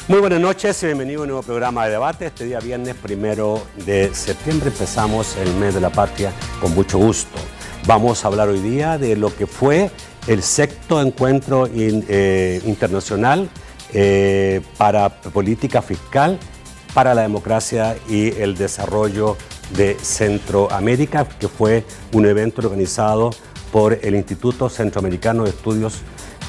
Muy buenas noches y bienvenido a un nuevo programa de debate. Este día viernes 1 de septiembre empezamos el mes de la patria con mucho gusto. Vamos a hablar hoy día de lo que fue el sexto encuentro internacional para política fiscal para la democracia y el desarrollo de Centroamérica, que fue un evento organizado por el Instituto Centroamericano de Estudios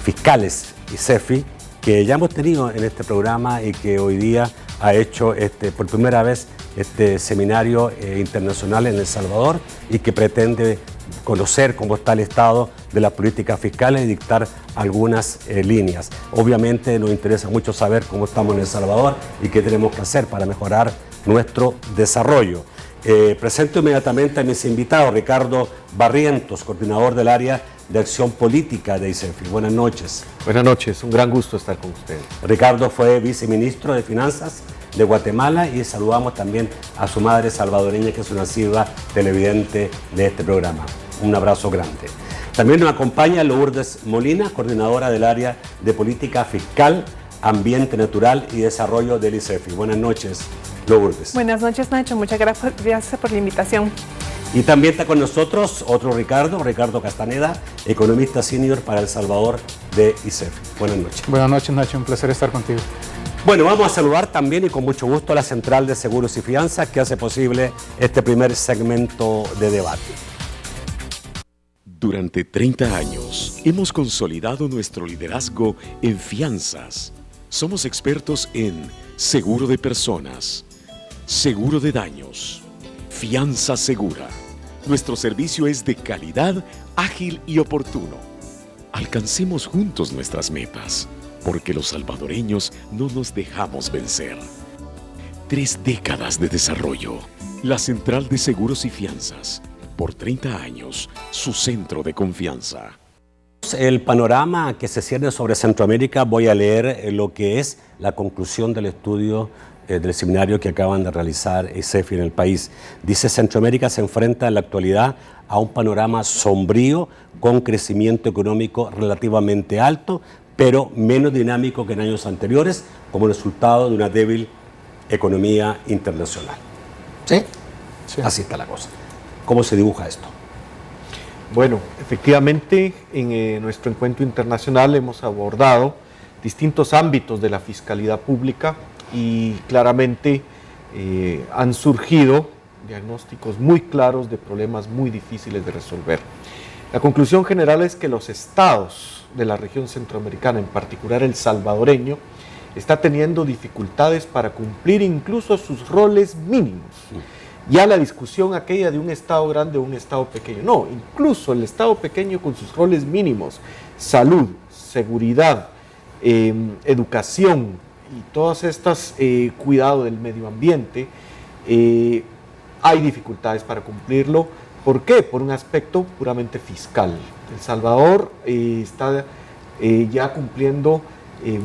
Fiscales, ICEFI, que ya hemos tenido en este programa y que hoy día ha hecho por primera vez este seminario internacional en El Salvador y que pretende conocer cómo está el estado de las políticas fiscales y dictar algunas líneas. Obviamente nos interesa mucho saber cómo estamos en El Salvador y qué tenemos que hacer para mejorar nuestro desarrollo. Presento inmediatamente a mis invitados, Ricardo Barrientos, coordinador del área de acción política de ICEFI. Buenas noches. Buenas noches, un gran gusto estar con ustedes. Ricardo fue viceministro de Finanzas de Guatemala y saludamos también a su madre salvadoreña, que es una asidua televidente de este programa. Un abrazo grande. También nos acompaña Lourdes Molina, coordinadora del área de política fiscal, ambiente natural y desarrollo del ICEFI. Buenas noches, Lourdes. Buenas noches, Nacho. Muchas gracias por la invitación. Y también está con nosotros otro Ricardo Castaneda, economista senior para El Salvador de ICEFI. Buenas noches. Buenas noches, Nacho. Un placer estar contigo. Bueno, vamos a saludar también y con mucho gusto a la Central de Seguros y Fianzas, que hace posible este primer segmento de debate. Durante 30 años hemos consolidado nuestro liderazgo en fianzas. Somos expertos en seguro de personas, seguro de daños, fianza segura. Nuestro servicio es de calidad, ágil y oportuno. Alcancemos juntos nuestras metas, porque los salvadoreños no nos dejamos vencer. 3 décadas de desarrollo. La Central de Seguros y Fianzas. Por 30 años, su centro de confianza. El panorama que se cierne sobre Centroamérica, voy a leer lo que es la conclusión del estudio del seminario que acaban de realizar ICEFI en el país. Dice: Centroamérica se enfrenta en la actualidad a un panorama sombrío con crecimiento económico relativamente alto, pero menos dinámico que en años anteriores, como resultado de una débil economía internacional. ¿Sí? Sí. Así está la cosa. ¿Cómo se dibuja esto? Bueno, efectivamente, en nuestro encuentro internacional hemos abordado distintos ámbitos de la fiscalidad pública y claramente han surgido diagnósticos muy claros de problemas muy difíciles de resolver. La conclusión general es que los estados de la región centroamericana, en particular el salvadoreño, está teniendo dificultades para cumplir incluso sus roles mínimos. Ya la discusión aquella de un estado grande o un estado pequeño, no, incluso el estado pequeño con sus roles mínimos, salud, seguridad, educación y todas estas, cuidado del medio ambiente, hay dificultades para cumplirlo. ¿Por qué? Por un aspecto puramente fiscal. El Salvador está ya cumpliendo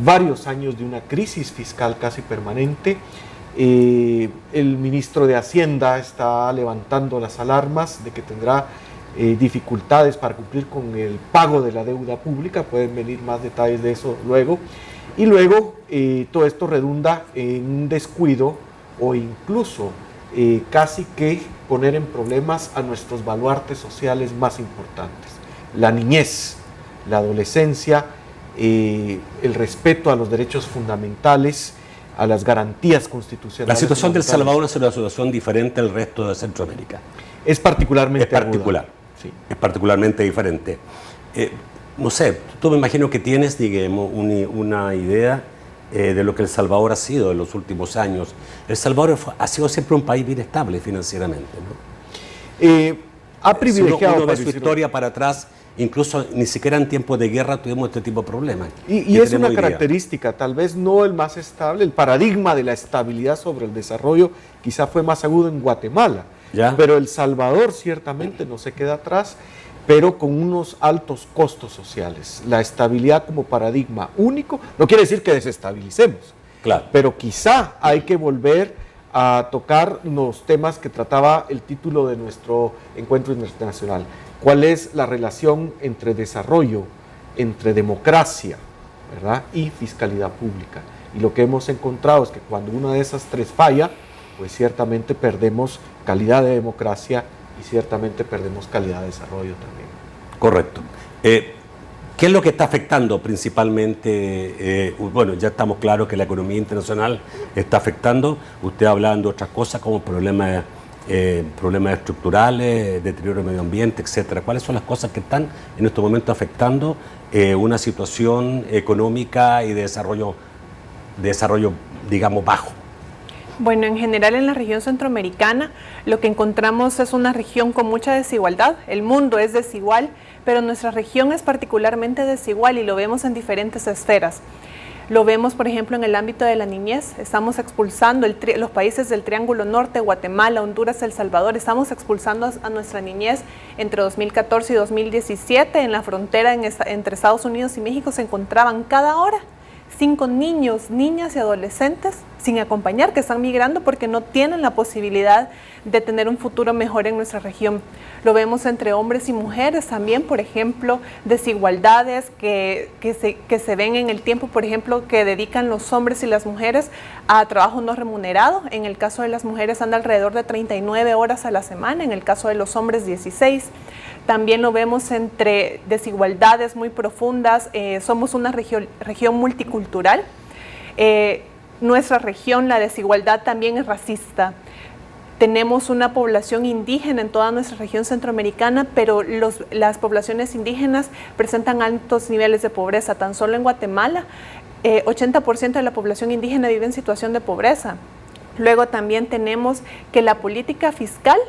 varios años de una crisis fiscal casi permanente. El ministro de Hacienda está levantando las alarmas de que tendrá dificultades para cumplir con el pago de la deuda pública. Pueden venir más detalles de eso luego. Y luego todo esto redunda en un descuido o incluso casi que poner en problemas a nuestros baluartes sociales más importantes: la niñez, la adolescencia, el respeto a los derechos fundamentales, a las garantías constitucionales. La situación del Salvador es una situación diferente al resto de Centroamérica. Es particularmente particular. Sí. Es particularmente diferente. No sé, tú me imagino que tienes, digamos, una idea de lo que El Salvador ha sido en los últimos años. El Salvador ha sido siempre un país bien estable financieramente, ¿no? Ha privilegiado. Si uno ve su historia para atrás, incluso ni siquiera en tiempos de guerra tuvimos este tipo de problemas. Y es una característica, tal vez no el más estable, el paradigma de la estabilidad sobre el desarrollo quizá fue más agudo en Guatemala, ¿ya? Pero El Salvador ciertamente no se queda atrás, pero con unos altos costos sociales. La estabilidad como paradigma único no quiere decir que desestabilicemos, claro, pero quizá hay que volver a tocar los temas que trataba el título de nuestro encuentro internacional. ¿Cuál es la relación entre desarrollo, entre democracia, ¿verdad?, y fiscalidad pública? Y lo que hemos encontrado es que cuando una de esas tres falla, pues ciertamente perdemos calidad de democracia y ciertamente perdemos calidad de desarrollo también. Correcto. ¿Qué es lo que está afectando principalmente? Bueno, ya estamos claros que la economía internacional está afectando. Usted hablando de otras cosas como problemas estructurales, deterioro del medio ambiente, etcétera. ¿Cuáles son las cosas que están en estos momentos afectando una situación económica y de desarrollo, digamos, bajo? Bueno, en general en la región centroamericana lo que encontramos es una región con mucha desigualdad. El mundo es desigual, pero nuestra región es particularmente desigual y lo vemos en diferentes esferas. Lo vemos, por ejemplo, en el ámbito de la niñez. Estamos expulsando los países del Triángulo Norte, Guatemala, Honduras, El Salvador. Estamos expulsando a nuestra niñez entre 2014 y 2017. En la frontera entre Estados Unidos y México se encontraban cada hora 5 niños, niñas y adolescentes sin acompañar que están migrando porque no tienen la posibilidad de tener un futuro mejor en nuestra región. Lo vemos entre hombres y mujeres también, por ejemplo, desigualdades que se ven en el tiempo, por ejemplo, que dedican los hombres y las mujeres a trabajo no remunerado. En el caso de las mujeres anda alrededor de 39 horas a la semana, en el caso de los hombres 16. También lo vemos entre desigualdades muy profundas. Somos una región multicultural. Nuestra región, la desigualdad también es racista. Tenemos una población indígena en toda nuestra región centroamericana, pero las poblaciones indígenas presentan altos niveles de pobreza. Tan solo en Guatemala, 80% de la población indígena vive en situación de pobreza. Luego también tenemos que la política fiscal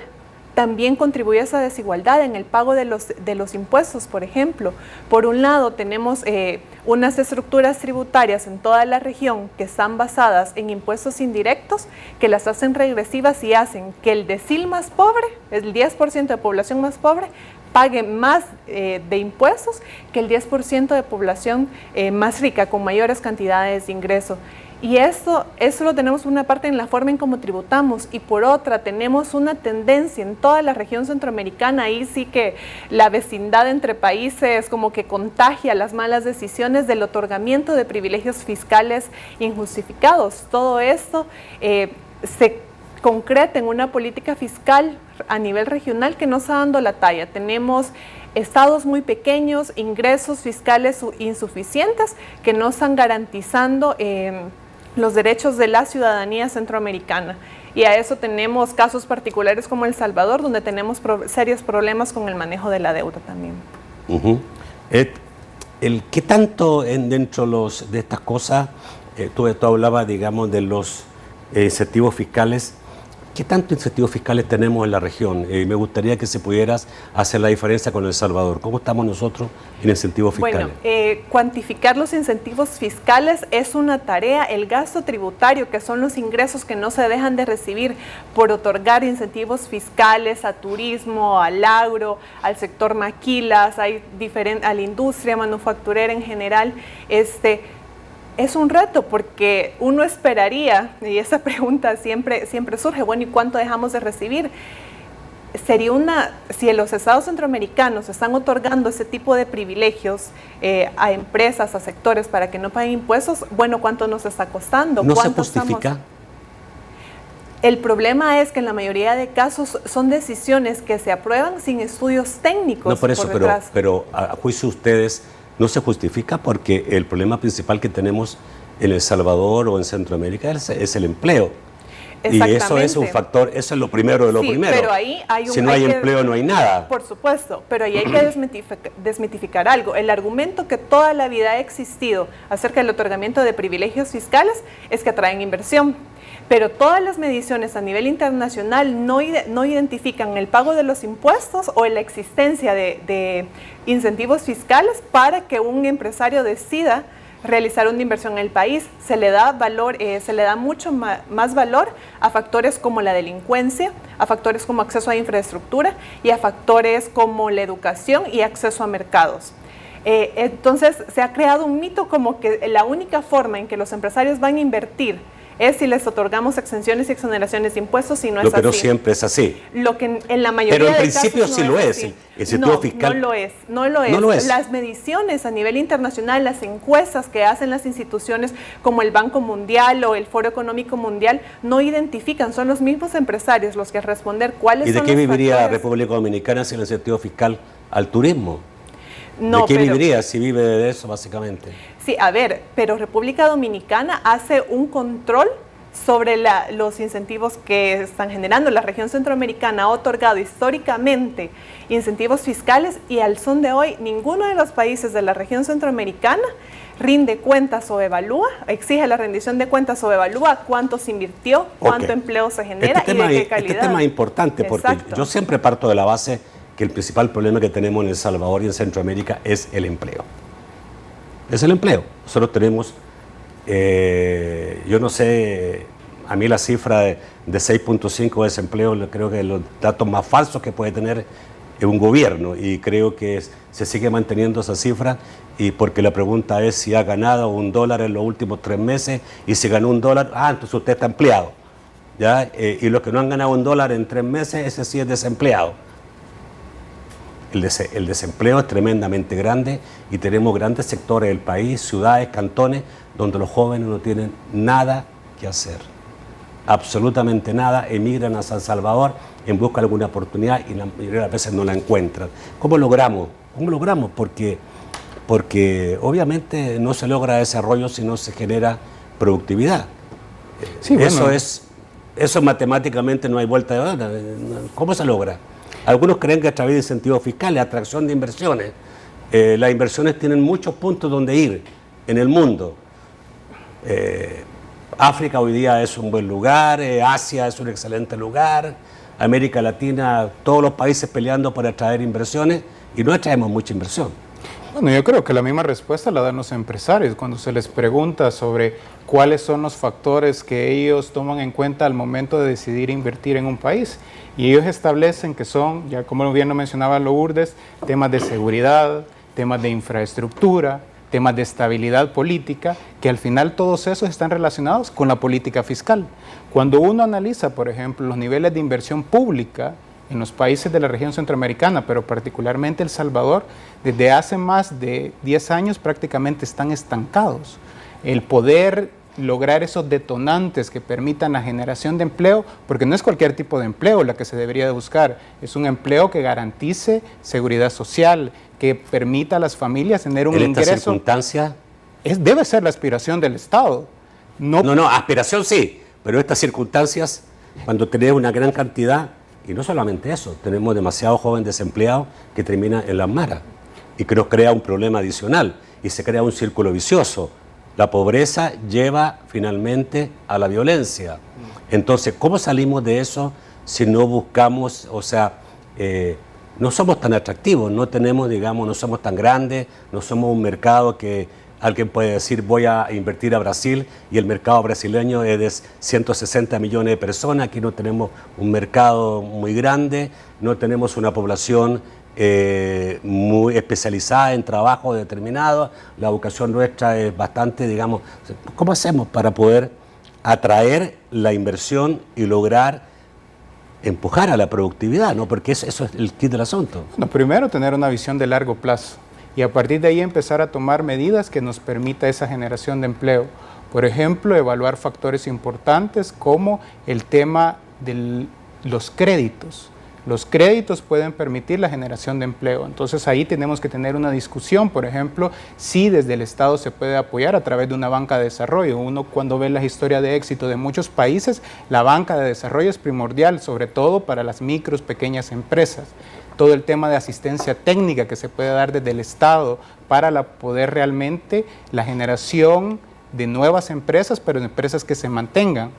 también contribuye a esa desigualdad en el pago de los impuestos, por ejemplo. Por un lado, tenemos unas estructuras tributarias en toda la región que están basadas en impuestos indirectos, que las hacen regresivas y hacen que el decil más pobre, el 10% de población más pobre, pague más de impuestos que el 10% de población más rica, con mayores cantidades de ingreso. Y eso lo tenemos por una parte en la forma en cómo tributamos y por otra tenemos una tendencia en toda la región centroamericana, ahí sí que la vecindad entre países como que contagia las malas decisiones del otorgamiento de privilegios fiscales injustificados. Todo esto se concreta en una política fiscal a nivel regional que no está dando la talla. Tenemos estados muy pequeños, ingresos fiscales insuficientes que no están garantizando los derechos de la ciudadanía centroamericana. Y a eso tenemos casos particulares como El Salvador, donde tenemos serios problemas con el manejo de la deuda también. ¿Qué tanto dentro de estas cosas, tú hablabas, digamos, de los incentivos fiscales? ¿Qué tanto incentivos fiscales tenemos en la región? Me gustaría que se pudieras hacer la diferencia con El Salvador. ¿Cómo estamos nosotros en incentivos fiscales? Bueno, cuantificar los incentivos fiscales es una tarea. El gasto tributario, que son los ingresos que no se dejan de recibir por otorgar incentivos fiscales a turismo, al agro, al sector maquilas, a la industria manufacturera en general, es un reto porque uno esperaría, y esa pregunta siempre surge, bueno, ¿y cuánto dejamos de recibir? Si los estados centroamericanos están otorgando ese tipo de privilegios a empresas, a sectores para que no paguen impuestos, bueno, ¿cuánto nos está costando? ¿No se justifica? El problema es que en la mayoría de casos son decisiones que se aprueban sin estudios técnicos. No, por eso, pero a juicio de ustedes, no se justifica porque el problema principal que tenemos en El Salvador o en Centroamérica es el empleo. Y eso es un factor, eso es lo primero de lo primero. Pero ahí si no hay empleo no hay nada. Por supuesto, pero ahí hay que desmitificar algo. El argumento que toda la vida ha existido acerca del otorgamiento de privilegios fiscales es que atraen inversión. Pero todas las mediciones a nivel internacional no identifican el pago de los impuestos o la existencia de incentivos fiscales para que un empresario decida realizar una inversión en el país. Se le da valor, se le da mucho más valor a factores como la delincuencia, a factores como acceso a infraestructura y a factores como la educación y acceso a mercados. Entonces se ha creado un mito como que la única forma en que los empresarios van a invertir es si les otorgamos exenciones y exoneraciones de impuestos, y no es Lo que así. no siempre es así. Lo que en la mayoría Pero en de principio casos sí no lo es. así. El incentivo fiscal. No lo es. No lo es. No lo es. Las mediciones a nivel internacional, las encuestas que hacen las instituciones como el Banco Mundial o el Foro Económico Mundial no identifican, son los mismos empresarios los que responder cuáles son ¿Y de los qué viviría factores. República Dominicana sin el incentivo fiscal al turismo? No, ¿De qué pero- viviría si vive de eso, básicamente? Sí, a ver, pero República Dominicana hace un control sobre los incentivos que están generando. La región centroamericana ha otorgado históricamente incentivos fiscales, y al son de hoy ninguno de los países de la región centroamericana rinde cuentas o evalúa, exige la rendición de cuentas o evalúa cuánto se invirtió, cuánto Ok. empleo se genera y de qué calidad. Este tema es importante porque Exacto. yo siempre parto de la base que el principal problema que tenemos en El Salvador y en Centroamérica es el empleo. Es el empleo. Nosotros tenemos, yo no sé, a mí la cifra de 6.5 de desempleo, creo que los datos más falsos que puede tener un gobierno, y creo que se sigue manteniendo esa cifra, y porque la pregunta es si ha ganado $1 en los últimos 3 meses, y si ganó $1, entonces usted está empleado, ¿ya? Y los que no han ganado $1 en 3 meses, ese sí es desempleado. El desempleo es tremendamente grande, y tenemos grandes sectores del país, ciudades, cantones, donde los jóvenes no tienen nada que hacer. Absolutamente nada, emigran a San Salvador en busca de alguna oportunidad y la mayoría de las veces no la encuentran. ¿Cómo logramos? ¿Cómo logramos? Porque obviamente no se logra desarrollo si no se genera productividad. Sí, Eso matemáticamente no hay vuelta de hora. ¿Cómo se logra? Algunos creen que a través de incentivos fiscales, atracción de inversiones. Las inversiones tienen muchos puntos donde ir en el mundo. África hoy día es un buen lugar, Asia es un excelente lugar, América Latina, todos los países peleando por atraer inversiones, y no atraemos mucha inversión. Bueno, yo creo que la misma respuesta la dan los empresarios cuando se les pregunta sobre cuáles son los factores que ellos toman en cuenta al momento de decidir invertir en un país. Y ellos establecen que son, ya como bien lo mencionaba Lourdes, temas de seguridad, temas de infraestructura, temas de estabilidad política, que al final todos esos están relacionados con la política fiscal. Cuando uno analiza, por ejemplo, los niveles de inversión pública en los países de la región centroamericana, pero particularmente El Salvador, desde hace más de 10 años prácticamente están estancados. El poder lograr esos detonantes que permitan la generación de empleo, porque no es cualquier tipo de empleo la que se debería de buscar, es un empleo que garantice seguridad social, que permita a las familias tener un ingreso. ¿En esta circunstancia? Debe ser la aspiración del Estado. No, aspiración sí, pero estas circunstancias, cuando tenemos una gran cantidad, y no solamente eso, tenemos demasiados jóvenes desempleados que terminan en las maras, y que nos crea un problema adicional, y se crea un círculo vicioso. La pobreza lleva finalmente a la violencia. Entonces, ¿cómo salimos de eso si no buscamos, no somos tan atractivos, no tenemos, no somos tan grandes, no somos un mercado que alguien puede decir voy a invertir a Brasil y el mercado brasileño es de 160 millones de personas, aquí no tenemos un mercado muy grande, no tenemos una población muy especializada en trabajo determinado, la educación nuestra es bastante, ¿cómo hacemos para poder atraer la inversión y lograr empujar a la productividad, ¿no? Porque eso es el kit del asunto. Bueno, primero tener una visión de largo plazo y a partir de ahí empezar a tomar medidas que nos permita esa generación de empleo. Por ejemplo, evaluar factores importantes como el tema de los créditos. Los créditos pueden permitir la generación de empleo, entonces ahí tenemos que tener una discusión, por ejemplo, si desde el Estado se puede apoyar a través de una banca de desarrollo. Uno cuando ve la historia de éxito de muchos países, la banca de desarrollo es primordial, sobre todo para las micros, pequeñas empresas. Todo el tema de asistencia técnica que se puede dar desde el Estado para poder realmente la generación de nuevas empresas, pero empresas que se mantengan.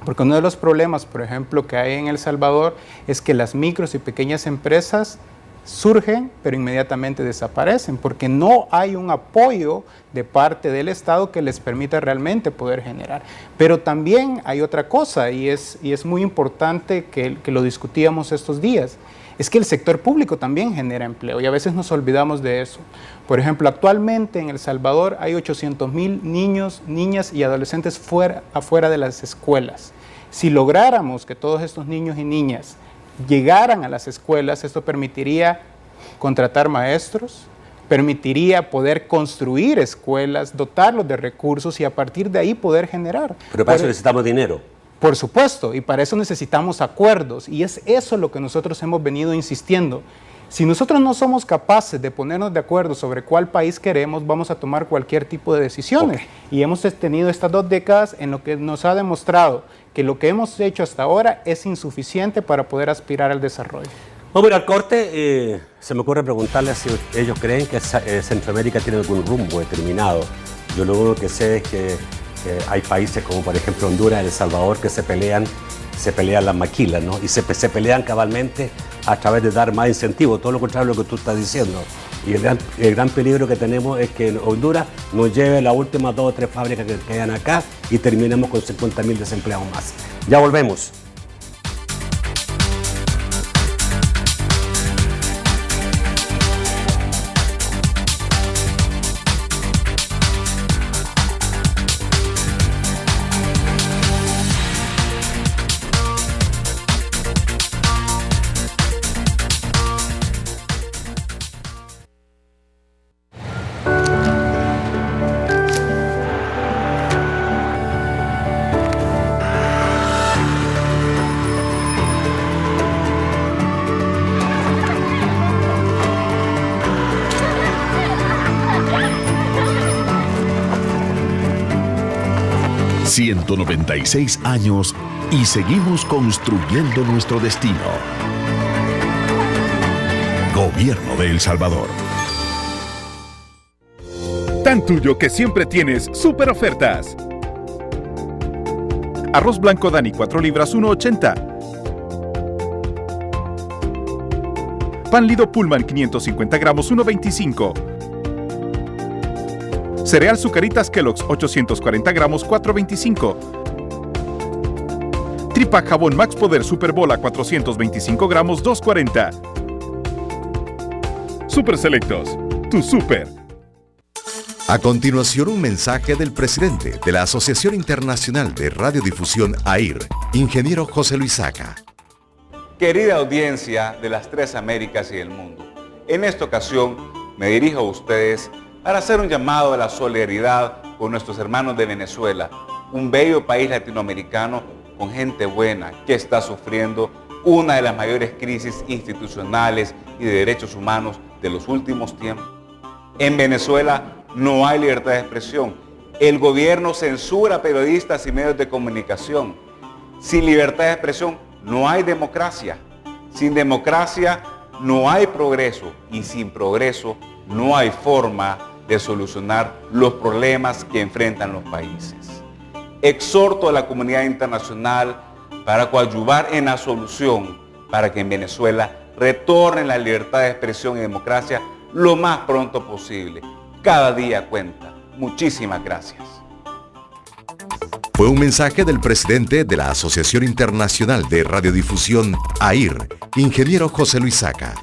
Porque uno de los problemas, por ejemplo, que hay en El Salvador es que las micros y pequeñas empresas surgen, pero inmediatamente desaparecen, porque no hay un apoyo de parte del Estado que les permita realmente poder generar. Pero también hay otra cosa, y es muy importante que lo discutíamos estos días. es que el sector público también genera empleo y a veces nos olvidamos de eso. Por ejemplo, actualmente en El Salvador hay 800,000 niños, niñas y adolescentes afuera de las escuelas. Si lográramos que todos estos niños y niñas llegaran a las escuelas, esto permitiría contratar maestros, permitiría poder construir escuelas, dotarlos de recursos y a partir de ahí poder generar. Pero para eso necesitamos dinero. Por supuesto, y para eso necesitamos acuerdos, y es eso lo que nosotros hemos venido insistiendo. Si nosotros no somos capaces de ponernos de acuerdo sobre cuál país queremos, vamos a tomar cualquier tipo de decisiones. Okay. Y hemos tenido estas 2 décadas en lo que nos ha demostrado que lo que hemos hecho hasta ahora es insuficiente para poder aspirar al desarrollo. Vamos a ir al corte. Se me ocurre preguntarles si ellos creen que Centroamérica tiene algún rumbo determinado. Yo lo único que sé es que hay países como por ejemplo Honduras, El Salvador, que se pelean las maquilas, ¿no? Y se pelean cabalmente a través de dar más incentivos, todo lo contrario de lo que tú estás diciendo. Y el gran peligro que tenemos es que Honduras nos lleve las últimas 2 o 3 fábricas que quedan acá y terminemos con 50,000 desempleados más. Ya volvemos. ...196 años y seguimos construyendo nuestro destino. Gobierno de El Salvador. Tan tuyo que siempre tienes super ofertas. Arroz blanco Dani 4 libras 1.80. Pan Lido Pullman 550 gramos 1.25. Cereal Zucaritas Kellogg's 840 gramos 4.25. Tripa Jabón Max Poder Super Bola 425 gramos 2.40. Super Selectos, tu super. A continuación, un mensaje del presidente de la Asociación Internacional de Radiodifusión AIR, ingeniero José Luis Saca. Querida audiencia de las 3 Américas y del mundo, en esta ocasión me dirijo a ustedes para hacer un llamado a la solidaridad con nuestros hermanos de Venezuela, un bello país latinoamericano con gente buena que está sufriendo una de las mayores crisis institucionales y de derechos humanos de los últimos tiempos. En Venezuela no hay libertad de expresión. El gobierno censura a periodistas y medios de comunicación. Sin libertad de expresión no hay democracia. Sin democracia no hay progreso y sin progreso no hay forma de solucionar los problemas que enfrentan los países. Exhorto a la comunidad internacional para coadyuvar en la solución para que en Venezuela retorne la libertad de expresión y democracia lo más pronto posible. Cada día cuenta. Muchísimas gracias. Fue un mensaje del presidente de la Asociación Internacional de Radiodifusión AIR, ingeniero José Luis Saca.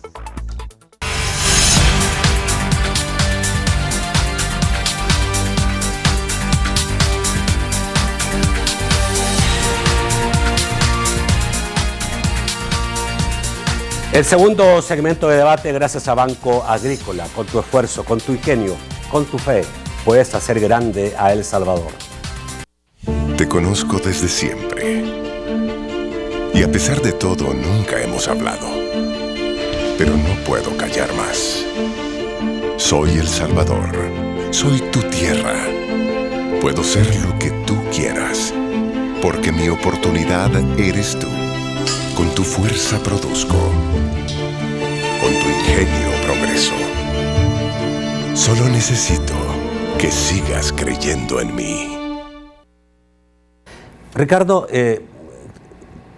El segundo segmento de debate, gracias a Banco Agrícola. Con tu esfuerzo, con tu ingenio, con tu fe, puedes hacer grande a El Salvador. Te conozco desde siempre. Y a pesar de todo, nunca hemos hablado. Pero no puedo callar más. Soy El Salvador. Soy tu tierra. Puedo ser lo que tú quieras. Porque mi oportunidad eres tú. Con tu fuerza produzco. Con tu ingenio progreso. Solo necesito que sigas creyendo en mí. Ricardo,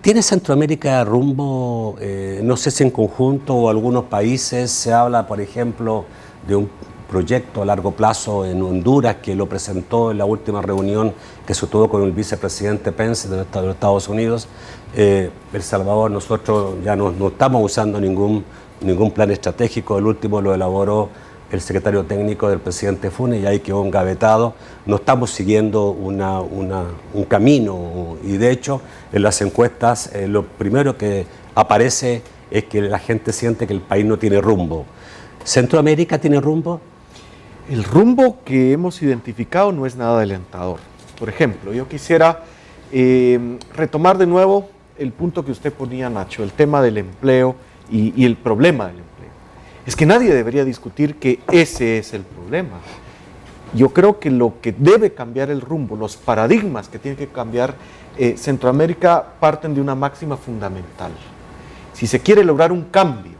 ¿tiene Centroamérica rumbo, no sé si en conjunto o algunos países se habla, por ejemplo, de un proyecto a largo plazo en Honduras, que lo presentó en la última reunión que se tuvo con el vicepresidente Pence de los Estados Unidos. El Salvador, nosotros ya no estamos usando ningún plan estratégico. El último lo elaboró el secretario técnico del presidente Funes y ahí quedó engavetado. No estamos siguiendo un camino, y de hecho en las encuestas lo primero que aparece es que la gente siente que el país no tiene rumbo. ¿Centroamérica tiene rumbo? El rumbo que hemos identificado no es nada alentador. Por ejemplo, yo quisiera retomar de nuevo el punto que usted ponía, Nacho, el tema del empleo y el problema del empleo. Es que nadie debería discutir que ese es el problema. Yo creo que lo que debe cambiar el rumbo, los paradigmas que tiene que cambiar Centroamérica parten de una máxima fundamental. Si se quiere lograr un cambio,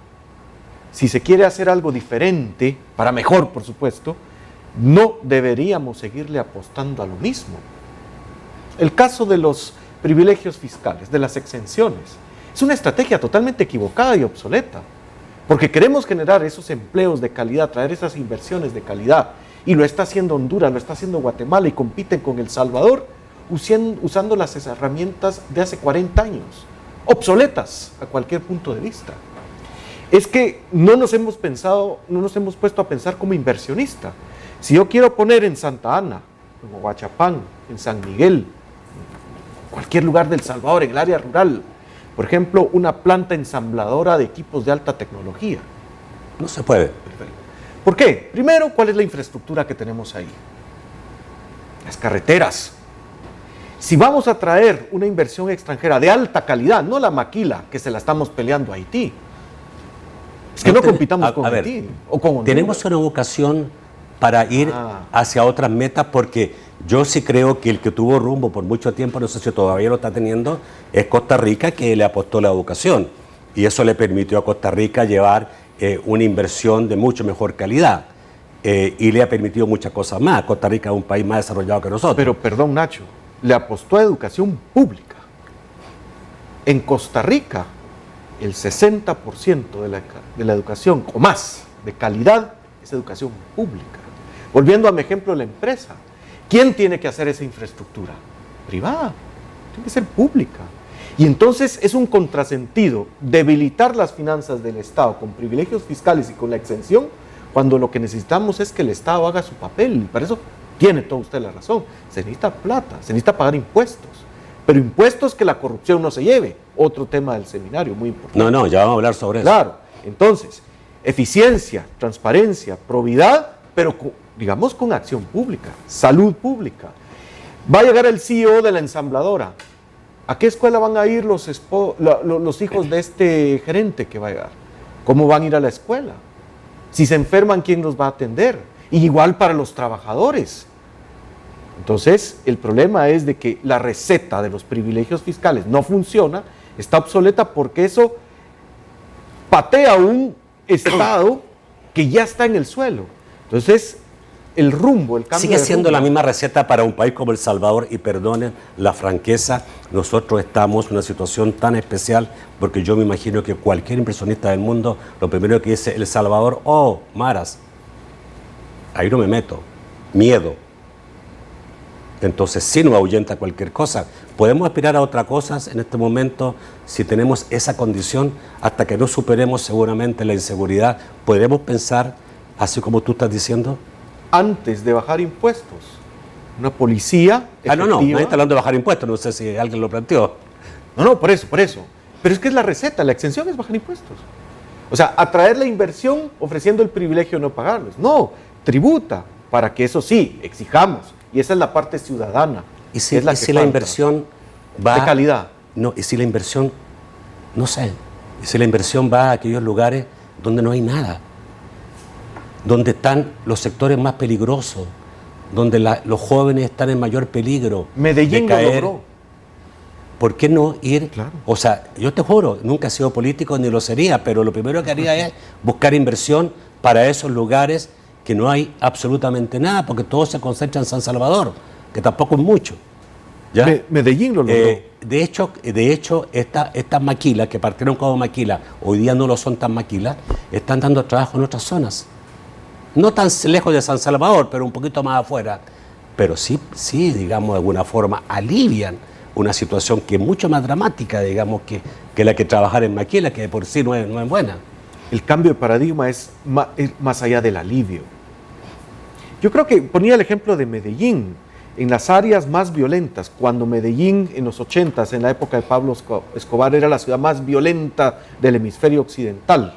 si se quiere hacer algo diferente, para mejor por supuesto, no deberíamos seguirle apostando a lo mismo. El caso de los privilegios fiscales, de las exenciones, es una estrategia totalmente equivocada y obsoleta, porque queremos generar esos empleos de calidad, traer esas inversiones de calidad, y lo está haciendo Honduras, lo está haciendo Guatemala, y compiten con El Salvador usando las herramientas de hace 40 años, obsoletas a cualquier punto de vista. Es que no nos hemos puesto a pensar como inversionista. Si yo quiero poner en Santa Ana, en Huachapán, en San Miguel, en cualquier lugar del Salvador, en el área rural, por ejemplo, una planta ensambladora de equipos de alta tecnología. No se puede. ¿Por qué? Primero, ¿cuál es la infraestructura que tenemos ahí? Las carreteras. Si vamos a traer una inversión extranjera de alta calidad, no la maquila que se la estamos peleando a Haití, es que no compitamos con Haití o con Honduras. Tenemos una vocación para ir hacia otras metas, porque yo sí creo que el que tuvo rumbo por mucho tiempo, no sé si todavía lo está teniendo, es Costa Rica, que le apostó la educación, y eso le permitió a Costa Rica llevar una inversión de mucho mejor calidad, y le ha permitido muchas cosas más. Costa Rica es un país más desarrollado que nosotros. Pero perdón, Nacho, le apostó a educación pública. En Costa Rica, el 60% de la educación, o más, de calidad, es educación pública. Volviendo a mi ejemplo de la empresa, ¿quién tiene que hacer esa infraestructura? Privada, tiene que ser pública. Y entonces es un contrasentido debilitar las finanzas del Estado con privilegios fiscales y con la exención, cuando lo que necesitamos es que el Estado haga su papel, y para eso tiene toda usted la razón. Se necesita plata, se necesita pagar impuestos, pero impuestos que la corrupción no se lleve. Otro tema del seminario muy importante. No, ya vamos a hablar sobre eso. Claro, entonces, eficiencia, transparencia, probidad, pero digamos con acción pública, salud pública. Va a llegar el CEO de la ensambladora. ¿A qué escuela van a ir los hijos de este gerente que va a llegar? ¿Cómo van a ir a la escuela? Si se enferman, ¿quién los va a atender? Y igual para los trabajadores. Entonces, el problema es de que la receta de los privilegios fiscales no funciona, está obsoleta, porque eso patea un Estado que ya está en el suelo. Entonces, el rumbo, el cambio sigue siendo la misma receta para un país como El Salvador, y perdonen la franqueza, nosotros estamos en una situación tan especial, porque yo me imagino que cualquier inversionista del mundo, lo primero que dice El Salvador, oh, maras, ahí no me meto, miedo. Entonces sí nos ahuyenta cualquier cosa. Podemos aspirar a otras cosas en este momento si tenemos esa condición. Hasta que no superemos seguramente la inseguridad, podremos pensar, así como tú estás diciendo. Antes de bajar impuestos, una policía efectiva. No, nadie está hablando de bajar impuestos, no sé si alguien lo planteó. No, por eso. Pero es que es la receta, la exención es bajar impuestos. O sea, atraer la inversión ofreciendo el privilegio de no pagarlos. No, tributa, para que eso sí, exijamos. Y esa es la parte ciudadana. ¿Y si la inversión va de calidad? No, y si la inversión, no sé, y si la inversión va a aquellos lugares donde no hay nada, donde están los sectores más peligrosos, donde los jóvenes están en mayor peligro. Medellín de caer, lo logró. ¿Por qué no ir? Claro. O sea, yo te juro, nunca he sido político ni lo sería, pero lo primero que haría es buscar inversión para esos lugares que no hay absolutamente nada, porque todo se concentra en San Salvador, que tampoco es mucho. ¿Ya? Medellín lo logró. De hecho estas maquilas, que partieron como maquilas, hoy día no lo son tan maquilas, están dando trabajo en otras zonas. no tan lejos de San Salvador, pero un poquito más afuera, pero sí, digamos, de alguna forma alivian una situación que es mucho más dramática, digamos, que la que trabajar en Maquila, que de por sí no es buena. El cambio de paradigma es más allá del alivio. Yo creo que ponía el ejemplo de Medellín, en las áreas más violentas, cuando Medellín en los 80s, en la época de Pablo Escobar, era la ciudad más violenta del hemisferio occidental.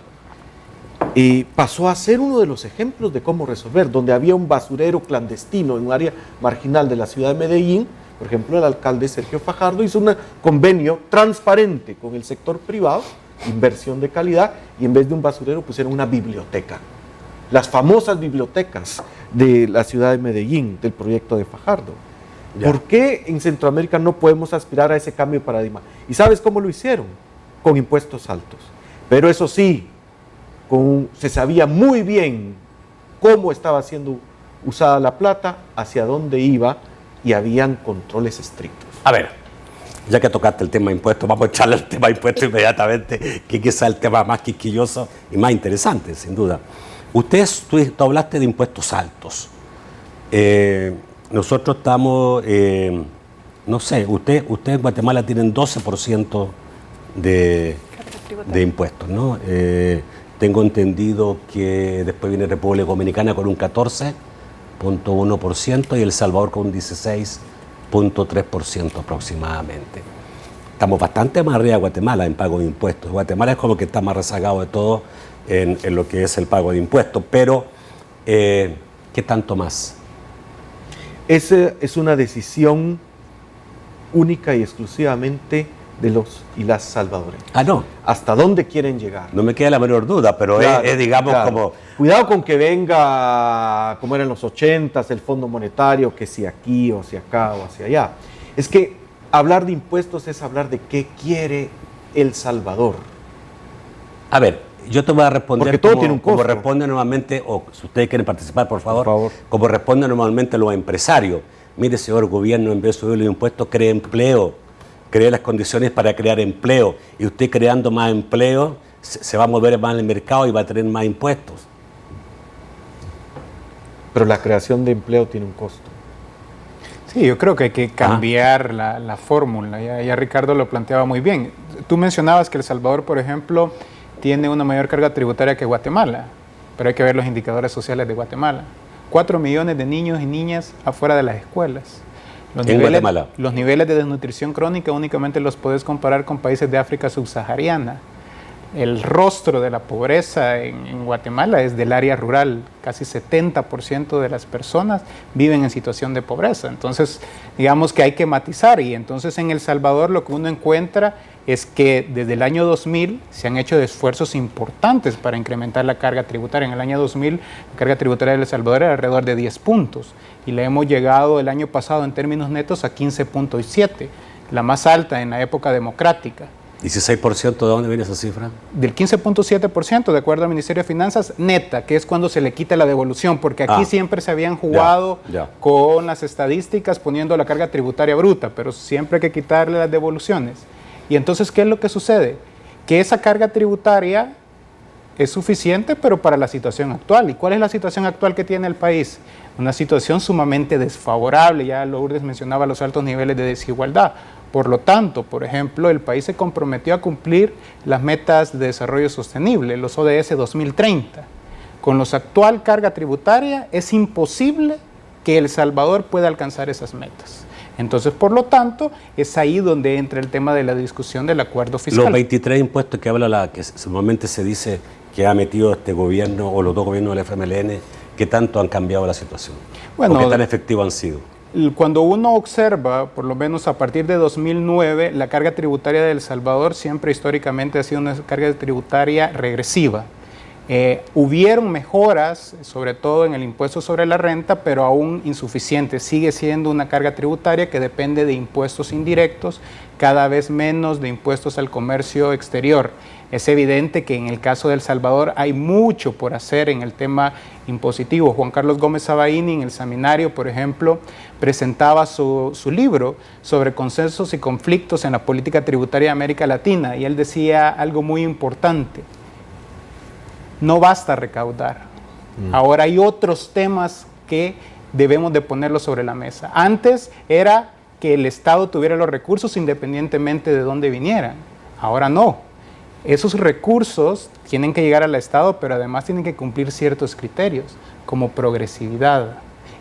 Y pasó a ser uno de los ejemplos de cómo resolver, donde había un basurero clandestino en un área marginal de la ciudad de Medellín. Por ejemplo, el alcalde Sergio Fajardo hizo un convenio transparente con el sector privado, inversión de calidad, y en vez de un basurero pusieron una biblioteca. Las famosas bibliotecas de la ciudad de Medellín, del proyecto de Fajardo. ¿Por qué en Centroamérica no podemos aspirar a ese cambio de paradigma? ¿Y sabes cómo lo hicieron? Con impuestos altos. Pero eso sí, se sabía muy bien cómo estaba siendo usada la plata, hacia dónde iba, y habían controles estrictos. A ver, ya que tocaste el tema de impuestos, vamos a echarle el tema de impuestos inmediatamente, que quizá es el tema más quisquilloso y más interesante, sin duda. Tú hablaste de impuestos altos. Nosotros estamos, no sé, usted en Guatemala tienen 12% de impuestos, ¿no? Tengo entendido que después viene República Dominicana con un 14.1% y El Salvador con un 16.3% aproximadamente. Estamos bastante más arriba de Guatemala en pago de impuestos. Guatemala es como que está más rezagado de todo en lo que es el pago de impuestos, pero ¿qué tanto más? Esa es una decisión única y exclusivamente de los y las salvadoreñas. No. ¿Hasta dónde quieren llegar? No me queda la menor duda, pero claro, es digamos, claro, como... Cuidado con que venga, como era en los 80s, el Fondo Monetario, que si aquí o si acá o hacia allá. Es que hablar de impuestos es hablar de qué quiere El Salvador. A ver, yo te voy a responder. Porque todo tiene un costo. Como responde normalmente, o si ustedes quieren participar, por favor, como responden normalmente los empresarios. Mire, señor gobierno, en vez de subir los impuestos, cree empleo, cree las condiciones para crear empleo. Y usted creando más empleo, se va a mover más en el mercado y va a tener más impuestos. Pero la creación de empleo tiene un costo. Sí, yo creo que hay que cambiar la fórmula. Ya Ricardo lo planteaba muy bien. Tú mencionabas que El Salvador, por ejemplo, tiene una mayor carga tributaria que Guatemala, pero hay que ver los indicadores sociales de Guatemala. 4 millones de niños y niñas afuera de las escuelas. Guatemala. Los niveles de desnutrición crónica únicamente los puedes comparar con países de África subsahariana. El rostro de la pobreza en Guatemala es del área rural. Casi 70% de las personas viven en situación de pobreza. Entonces, digamos que hay que matizar. Y entonces en El Salvador lo que uno encuentra es que desde el año 2000 se han hecho esfuerzos importantes para incrementar la carga tributaria. En el año 2000 la carga tributaria de El Salvador era alrededor de 10 puntos y le hemos llegado el año pasado en términos netos a 15.7, la más alta en la época democrática. ¿16% de dónde viene esa cifra? Del 15.7%, de acuerdo al Ministerio de Finanzas, neta, que es cuando se le quita la devolución, porque aquí siempre se habían jugado con las estadísticas poniendo la carga tributaria bruta, pero siempre hay que quitarle las devoluciones. Y entonces, ¿qué es lo que sucede? Que esa carga tributaria es suficiente, pero para la situación actual. ¿Y cuál es la situación actual que tiene el país? Una situación sumamente desfavorable, ya Lourdes mencionaba los altos niveles de desigualdad. Por lo tanto, por ejemplo, el país se comprometió a cumplir las metas de desarrollo sostenible, los ODS 2030. Con la actual carga tributaria es imposible que El Salvador pueda alcanzar esas metas. Entonces, por lo tanto, es ahí donde entra el tema de la discusión del acuerdo fiscal. Los 23 impuestos que habla, que normalmente se dice que ha metido este gobierno o los dos gobiernos del FMLN, ¿qué tanto han cambiado la situación? Bueno, ¿o qué tan efectivos han sido? Cuando uno observa, por lo menos a partir de 2009, la carga tributaria de El Salvador siempre históricamente ha sido una carga tributaria regresiva. Hubieron mejoras, sobre todo en el impuesto sobre la renta, pero aún insuficientes. Sigue siendo una carga tributaria que depende de impuestos indirectos, cada vez menos de impuestos al comercio exterior. Es evidente que en el caso de El Salvador hay mucho por hacer en el tema impositivo. Juan Carlos Gómez Sabaini en el seminario, por ejemplo, presentaba su libro sobre consensos y conflictos en la política tributaria de América Latina y él decía algo muy importante. No basta recaudar, Ahora hay otros temas que debemos de ponerlos sobre la mesa. Antes era que el Estado tuviera los recursos independientemente de dónde vinieran. Ahora no. Esos recursos tienen que llegar al Estado, pero además tienen que cumplir ciertos criterios, como progresividad.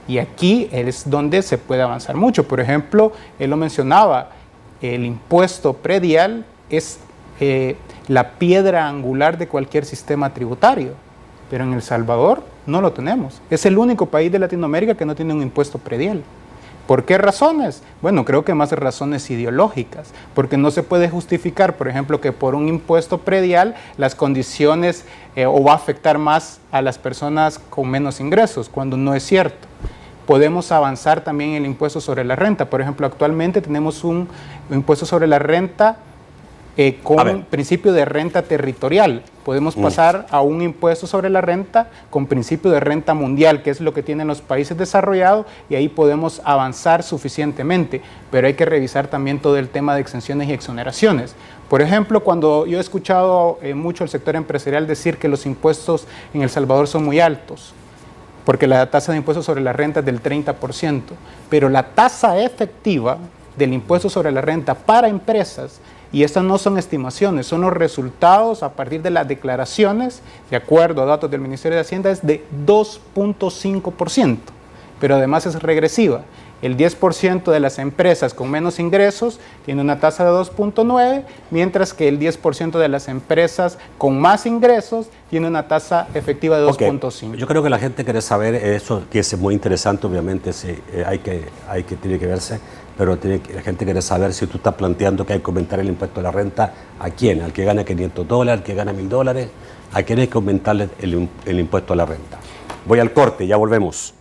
Y aquí es donde se puede avanzar mucho. Por ejemplo, él lo mencionaba, el impuesto predial es la piedra angular de cualquier sistema tributario, pero en El Salvador no lo tenemos. Es el único país de Latinoamérica que no tiene un impuesto predial. ¿Por qué razones? Bueno, creo que más razones ideológicas, porque no se puede justificar, por ejemplo, que por un impuesto predial las condiciones o va a afectar más a las personas con menos ingresos, cuando no es cierto. Podemos avanzar también en el impuesto sobre la renta. Por ejemplo, actualmente tenemos un impuesto sobre la renta con principio de renta territorial. Podemos pasar a un impuesto sobre la renta con principio de renta mundial, que es lo que tienen los países desarrollados, y ahí podemos avanzar suficientemente, pero hay que revisar también todo el tema de exenciones y exoneraciones. Por ejemplo, cuando yo he escuchado mucho al sector empresarial decir que los impuestos en El Salvador son muy altos, porque la tasa de impuestos sobre la renta es del 30%, pero la tasa efectiva del impuesto sobre la renta para empresas, y estas no son estimaciones, son los resultados a partir de las declaraciones, de acuerdo a datos del Ministerio de Hacienda, es de 2.5%, pero además es regresiva. El 10% de las empresas con menos ingresos tiene una tasa de 2.9, mientras que el 10% de las empresas con más ingresos tiene una tasa efectiva de 2.5. Yo creo que la gente quiere saber eso, que es muy interesante, obviamente, tiene que verse, pero la gente quiere saber si tú estás planteando que hay que aumentar el impuesto a la renta, ¿a quién? ¿Al que gana $500, al que gana $1.000? ¿A quién hay que aumentarle el impuesto a la renta? Voy al corte, ya volvemos.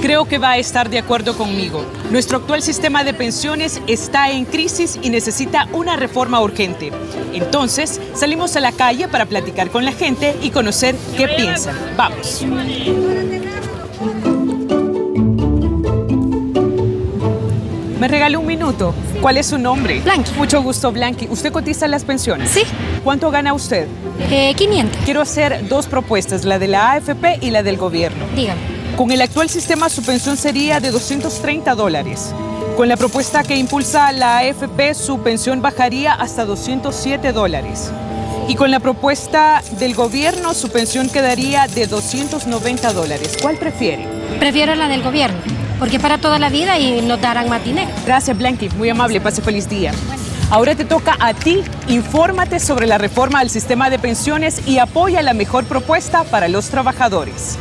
Creo que va a estar de acuerdo conmigo. Nuestro actual sistema de pensiones está en crisis y necesita una reforma urgente. Entonces, salimos a la calle para platicar con la gente y conocer qué piensan. Vamos. ¿Me regaló un minuto? ¿Cuál es su nombre? Blanqui. Mucho gusto, Blanqui. ¿Usted cotiza las pensiones? Sí. ¿Cuánto gana usted? 500. Quiero hacer dos propuestas, la de la AFP y la del gobierno. Dígame. Con el actual sistema, su pensión sería de $230. Con la propuesta que impulsa la AFP, su pensión bajaría hasta $207. Y con la propuesta del gobierno, su pensión quedaría de $290. ¿Cuál prefiere? Prefiero la del gobierno, porque para toda la vida y nos darán más dinero. Gracias, Blanqui. Muy amable. Pase feliz día. Ahora te toca a ti. Infórmate sobre la reforma al sistema de pensiones y apoya la mejor propuesta para los trabajadores.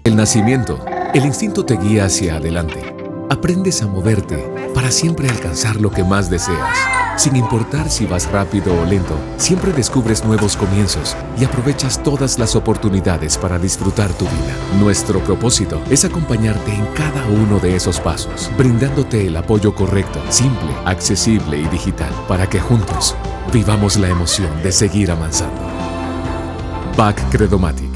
El nacimiento, el instinto te guía hacia adelante. Aprendes a moverte para siempre alcanzar lo que más deseas. Sin importar si vas rápido o lento, siempre descubres nuevos comienzos y aprovechas todas las oportunidades para disfrutar tu vida. Nuestro propósito es acompañarte en cada uno de esos pasos, brindándote el apoyo correcto, simple, accesible y digital, para que juntos vivamos la emoción de seguir avanzando. BAC Credomatic.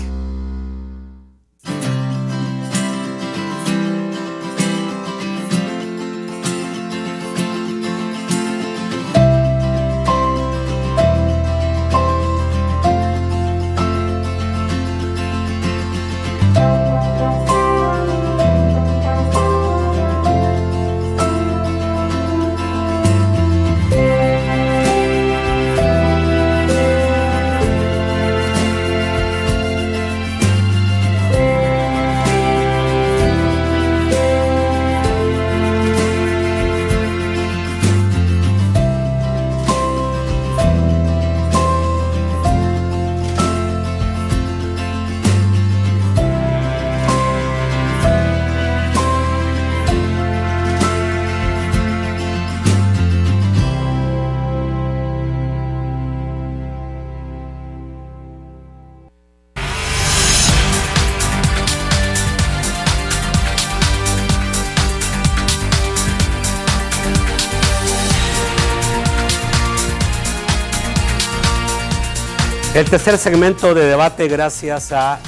El tercer segmento de debate gracias a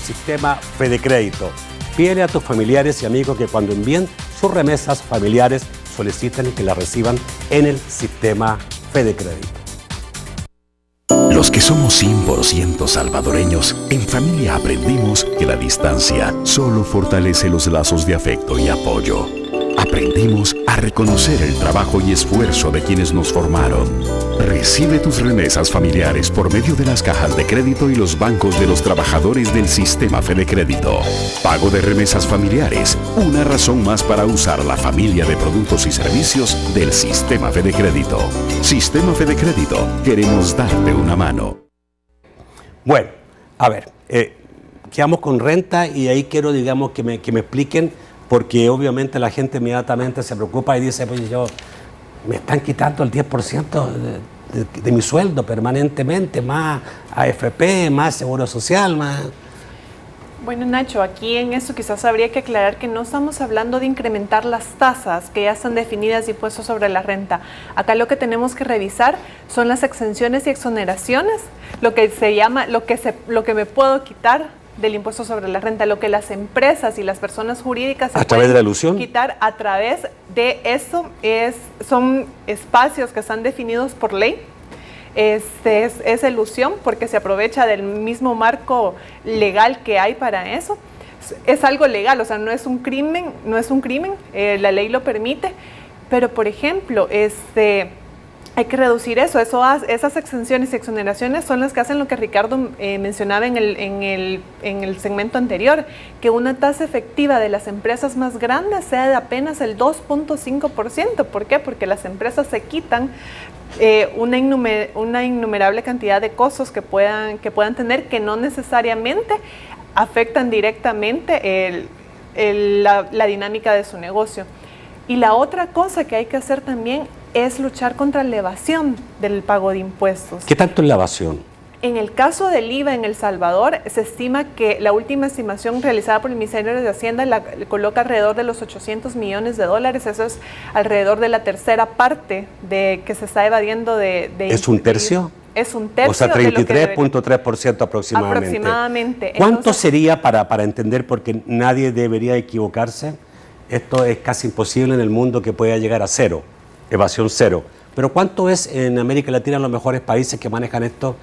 Sistema Fedecrédito. Pídele a tus familiares y amigos que cuando envíen sus remesas familiares soliciten que las reciban en el Sistema Fedecrédito. Los que somos 100% salvadoreños, en familia aprendimos que la distancia solo fortalece los lazos de afecto y apoyo. Aprendimos a reconocer el trabajo y esfuerzo de quienes nos formaron. Recibe tus remesas familiares por medio de las cajas de crédito y los bancos de los trabajadores del Sistema Fedecrédito. Pago de remesas familiares, una razón más para usar la familia de productos y servicios del Sistema Fedecrédito. Sistema Fedecrédito, queremos darte una mano. Bueno, a ver, quedamos con renta y ahí quiero, digamos, que me expliquen, porque obviamente la gente inmediatamente se preocupa y dice, pues me están quitando el 10% de mi sueldo permanentemente, más AFP, más Seguro Social, más... Bueno, Nacho, aquí en esto quizás habría que aclarar que no estamos hablando de incrementar las tasas que ya están definidas de impuestos sobre la renta. Acá lo que tenemos que revisar son las exenciones y exoneraciones, lo que se llama, lo que me puedo quitar del impuesto sobre la renta, lo que las empresas y las personas jurídicas se a través de la ilusión quitar a través de eso. Son espacios que están definidos por ley. Es ilusión porque se aprovecha del mismo marco legal que hay para eso. Es algo legal, o sea, no es un crimen, la ley lo permite, pero por ejemplo, hay que reducir eso. Esas exenciones y exoneraciones son las que hacen lo que Ricardo mencionaba en el segmento anterior, que una tasa efectiva de las empresas más grandes sea de apenas el 2.5%. ¿Por qué? Porque las empresas se quitan una innumerable cantidad de costos que puedan tener, que no necesariamente afectan directamente la dinámica de su negocio. Y la otra cosa que hay que hacer también es luchar contra la evasión del pago de impuestos. ¿Qué tanto es la evasión? En el caso del IVA en El Salvador, se estima que la última estimación realizada por el Ministerio de Hacienda la coloca alrededor de los $800 millones. Eso es alrededor de la tercera parte de que se está evadiendo de ¿Es un tercio? Es un tercio. O sea, 33.3% aproximadamente. Aproximadamente. ¿Cuánto Entonces, sería para entender? Porque nadie debería equivocarse. Esto es casi imposible en el mundo que pueda llegar a cero, evasión cero. Pero ¿cuánto es en América Latina en los mejores países que manejan esto?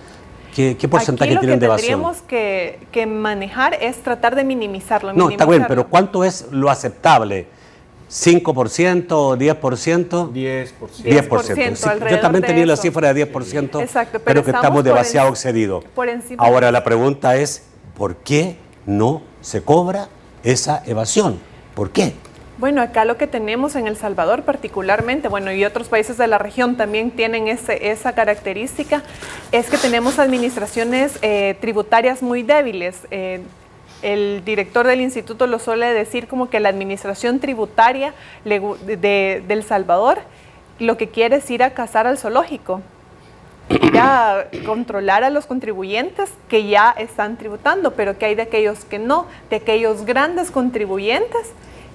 ¿Qué porcentaje tienen de evasión? Lo que tendríamos que manejar es tratar de minimizarlo. No, está bien, pero ¿cuánto es lo aceptable? ¿5%, 10%? 10%. Yo también tenía la cifra de 10%, exacto, pero que estamos demasiado excedidos. Ahora la pregunta es, ¿por qué no se cobra esa evasión? ¿Por qué? Bueno, acá lo que tenemos en El Salvador particularmente, bueno, y otros países de la región también tienen esa característica, es que tenemos administraciones tributarias muy débiles. El director del instituto lo suele decir como que la administración tributaria de El Salvador lo que quiere es ir a cazar al zoológico, ir a controlar a los contribuyentes que ya están tributando, pero que hay de aquellos que no, de aquellos grandes contribuyentes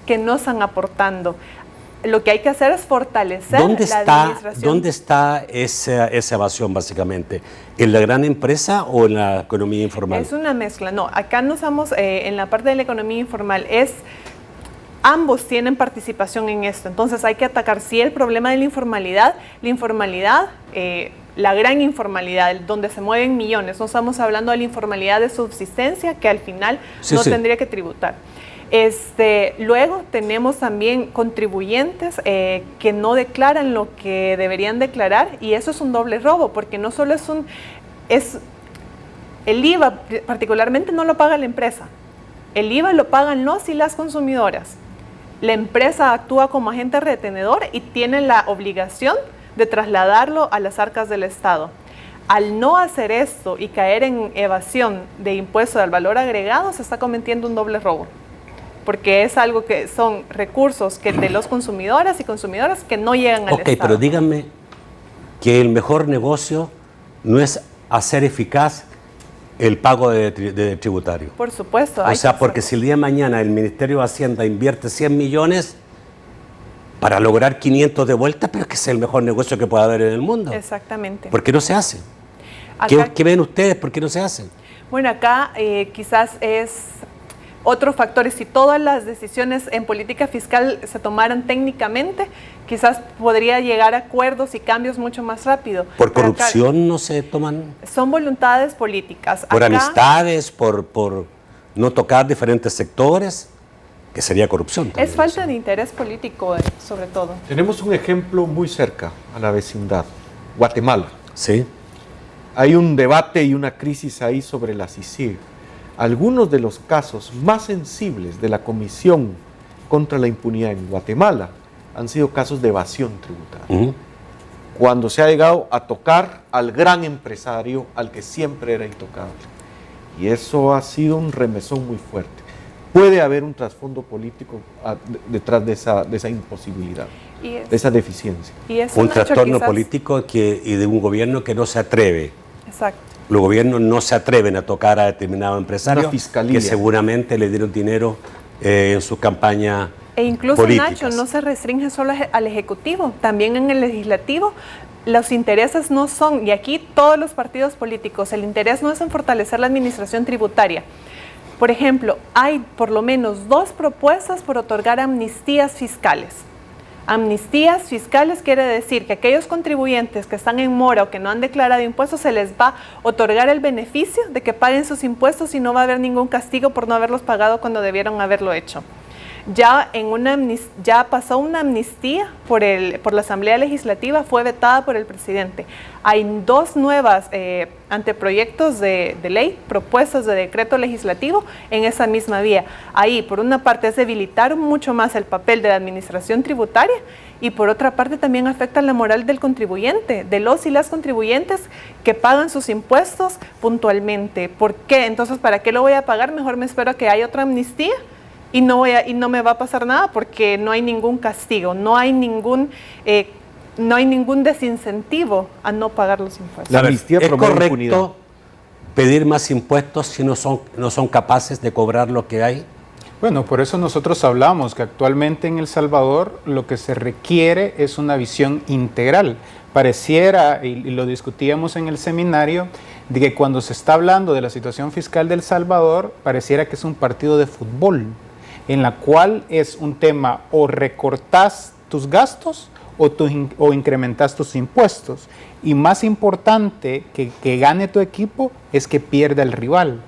que no están aportando. Lo que hay que hacer es fortalecer la administración. ¿Dónde está esa evasión básicamente? ¿En la gran empresa o en la economía informal? Es una mezcla. No, acá no estamos en la parte de la economía informal. Ambos tienen participación en esto. Entonces hay que atacar, sí, el problema de la informalidad, la gran informalidad, donde se mueven millones. No estamos hablando de la informalidad de subsistencia, que al final tendría que tributar. Luego tenemos también contribuyentes que no declaran lo que deberían declarar, y eso es un doble robo, porque no solo el IVA particularmente no lo paga la empresa, el IVA lo pagan los y las consumidoras. La empresa actúa como agente retenedor y tiene la obligación de trasladarlo a las arcas del Estado. Al no hacer esto y caer en evasión de impuesto al valor agregado, se está cometiendo un doble robo, porque es algo que son recursos de los consumidores y consumidoras que no llegan al Estado. Ok, pero díganme que el mejor negocio no es hacer eficaz el pago de tributario. Por supuesto. O sea, porque si el día de mañana el Ministerio de Hacienda invierte 100 millones para lograr 500 de vuelta, pero es que es el mejor negocio que puede haber en el mundo. Exactamente. ¿Por qué no se hace? ¿Qué ven ustedes? ¿Por qué no se hacen? Bueno, acá quizás es otro factor. Si todas las decisiones en política fiscal se tomaran técnicamente, quizás podría llegar a acuerdos y cambios mucho más rápido. ¿Por corrupción no se toman? Son voluntades políticas. ¿Por acá, amistades? ¿Por no tocar diferentes sectores? Que sería corrupción también. Es falta de interés político, sobre todo. Tenemos un ejemplo muy cerca a la vecindad, Guatemala. Sí. Hay un debate y una crisis ahí sobre la CICIG. Algunos de los casos más sensibles de la Comisión contra la Impunidad en Guatemala han sido casos de evasión tributaria. Cuando se ha llegado a tocar al gran empresario, al que siempre era intocable. Y eso ha sido un remesón muy fuerte. Puede haber un trasfondo político detrás de esa imposibilidad, de esa deficiencia. Y es un trastorno político y de un gobierno que no se atreve. Exacto. Los gobiernos no se atreven a tocar a determinado empresario que seguramente le dieron dinero en su campaña E incluso, políticas. Nacho, no se restringe solo al Ejecutivo, también en el Legislativo. Los intereses no son, y aquí todos los partidos políticos, el interés no es en fortalecer la administración tributaria. Por ejemplo, hay por lo menos 2 propuestas por otorgar amnistías fiscales. Amnistías fiscales quiere decir que aquellos contribuyentes que están en mora o que no han declarado impuestos se les va a otorgar el beneficio de que paguen sus impuestos y no va a haber ningún castigo por no haberlos pagado cuando debieron haberlo hecho. Ya pasó una amnistía por la Asamblea Legislativa, fue vetada por el presidente. Hay 2 nuevas anteproyectos de ley, propuestas de decreto legislativo en esa misma vía. Ahí, por una parte, es debilitar mucho más el papel de la administración tributaria y por otra parte también afecta la moral del contribuyente, de los y las contribuyentes que pagan sus impuestos puntualmente. ¿Por qué? Entonces, ¿para qué lo voy a pagar? Mejor me espero a que haya otra amnistía. Y no me va a pasar nada porque no hay ningún castigo, no hay ningún desincentivo a no pagar los impuestos. La amnistía ¿Es promueve correcto impunidad. pedir más impuestos si no son capaces de cobrar lo que hay? Bueno, por eso nosotros hablamos que actualmente en El Salvador lo que se requiere es una visión integral. Pareciera, y lo discutíamos en el seminario, de que cuando se está hablando de la situación fiscal de El Salvador, pareciera que es un partido de fútbol, en la cual es un tema o recortás tus gastos o incrementas tus impuestos. Y más importante que gane tu equipo es que pierda el rival.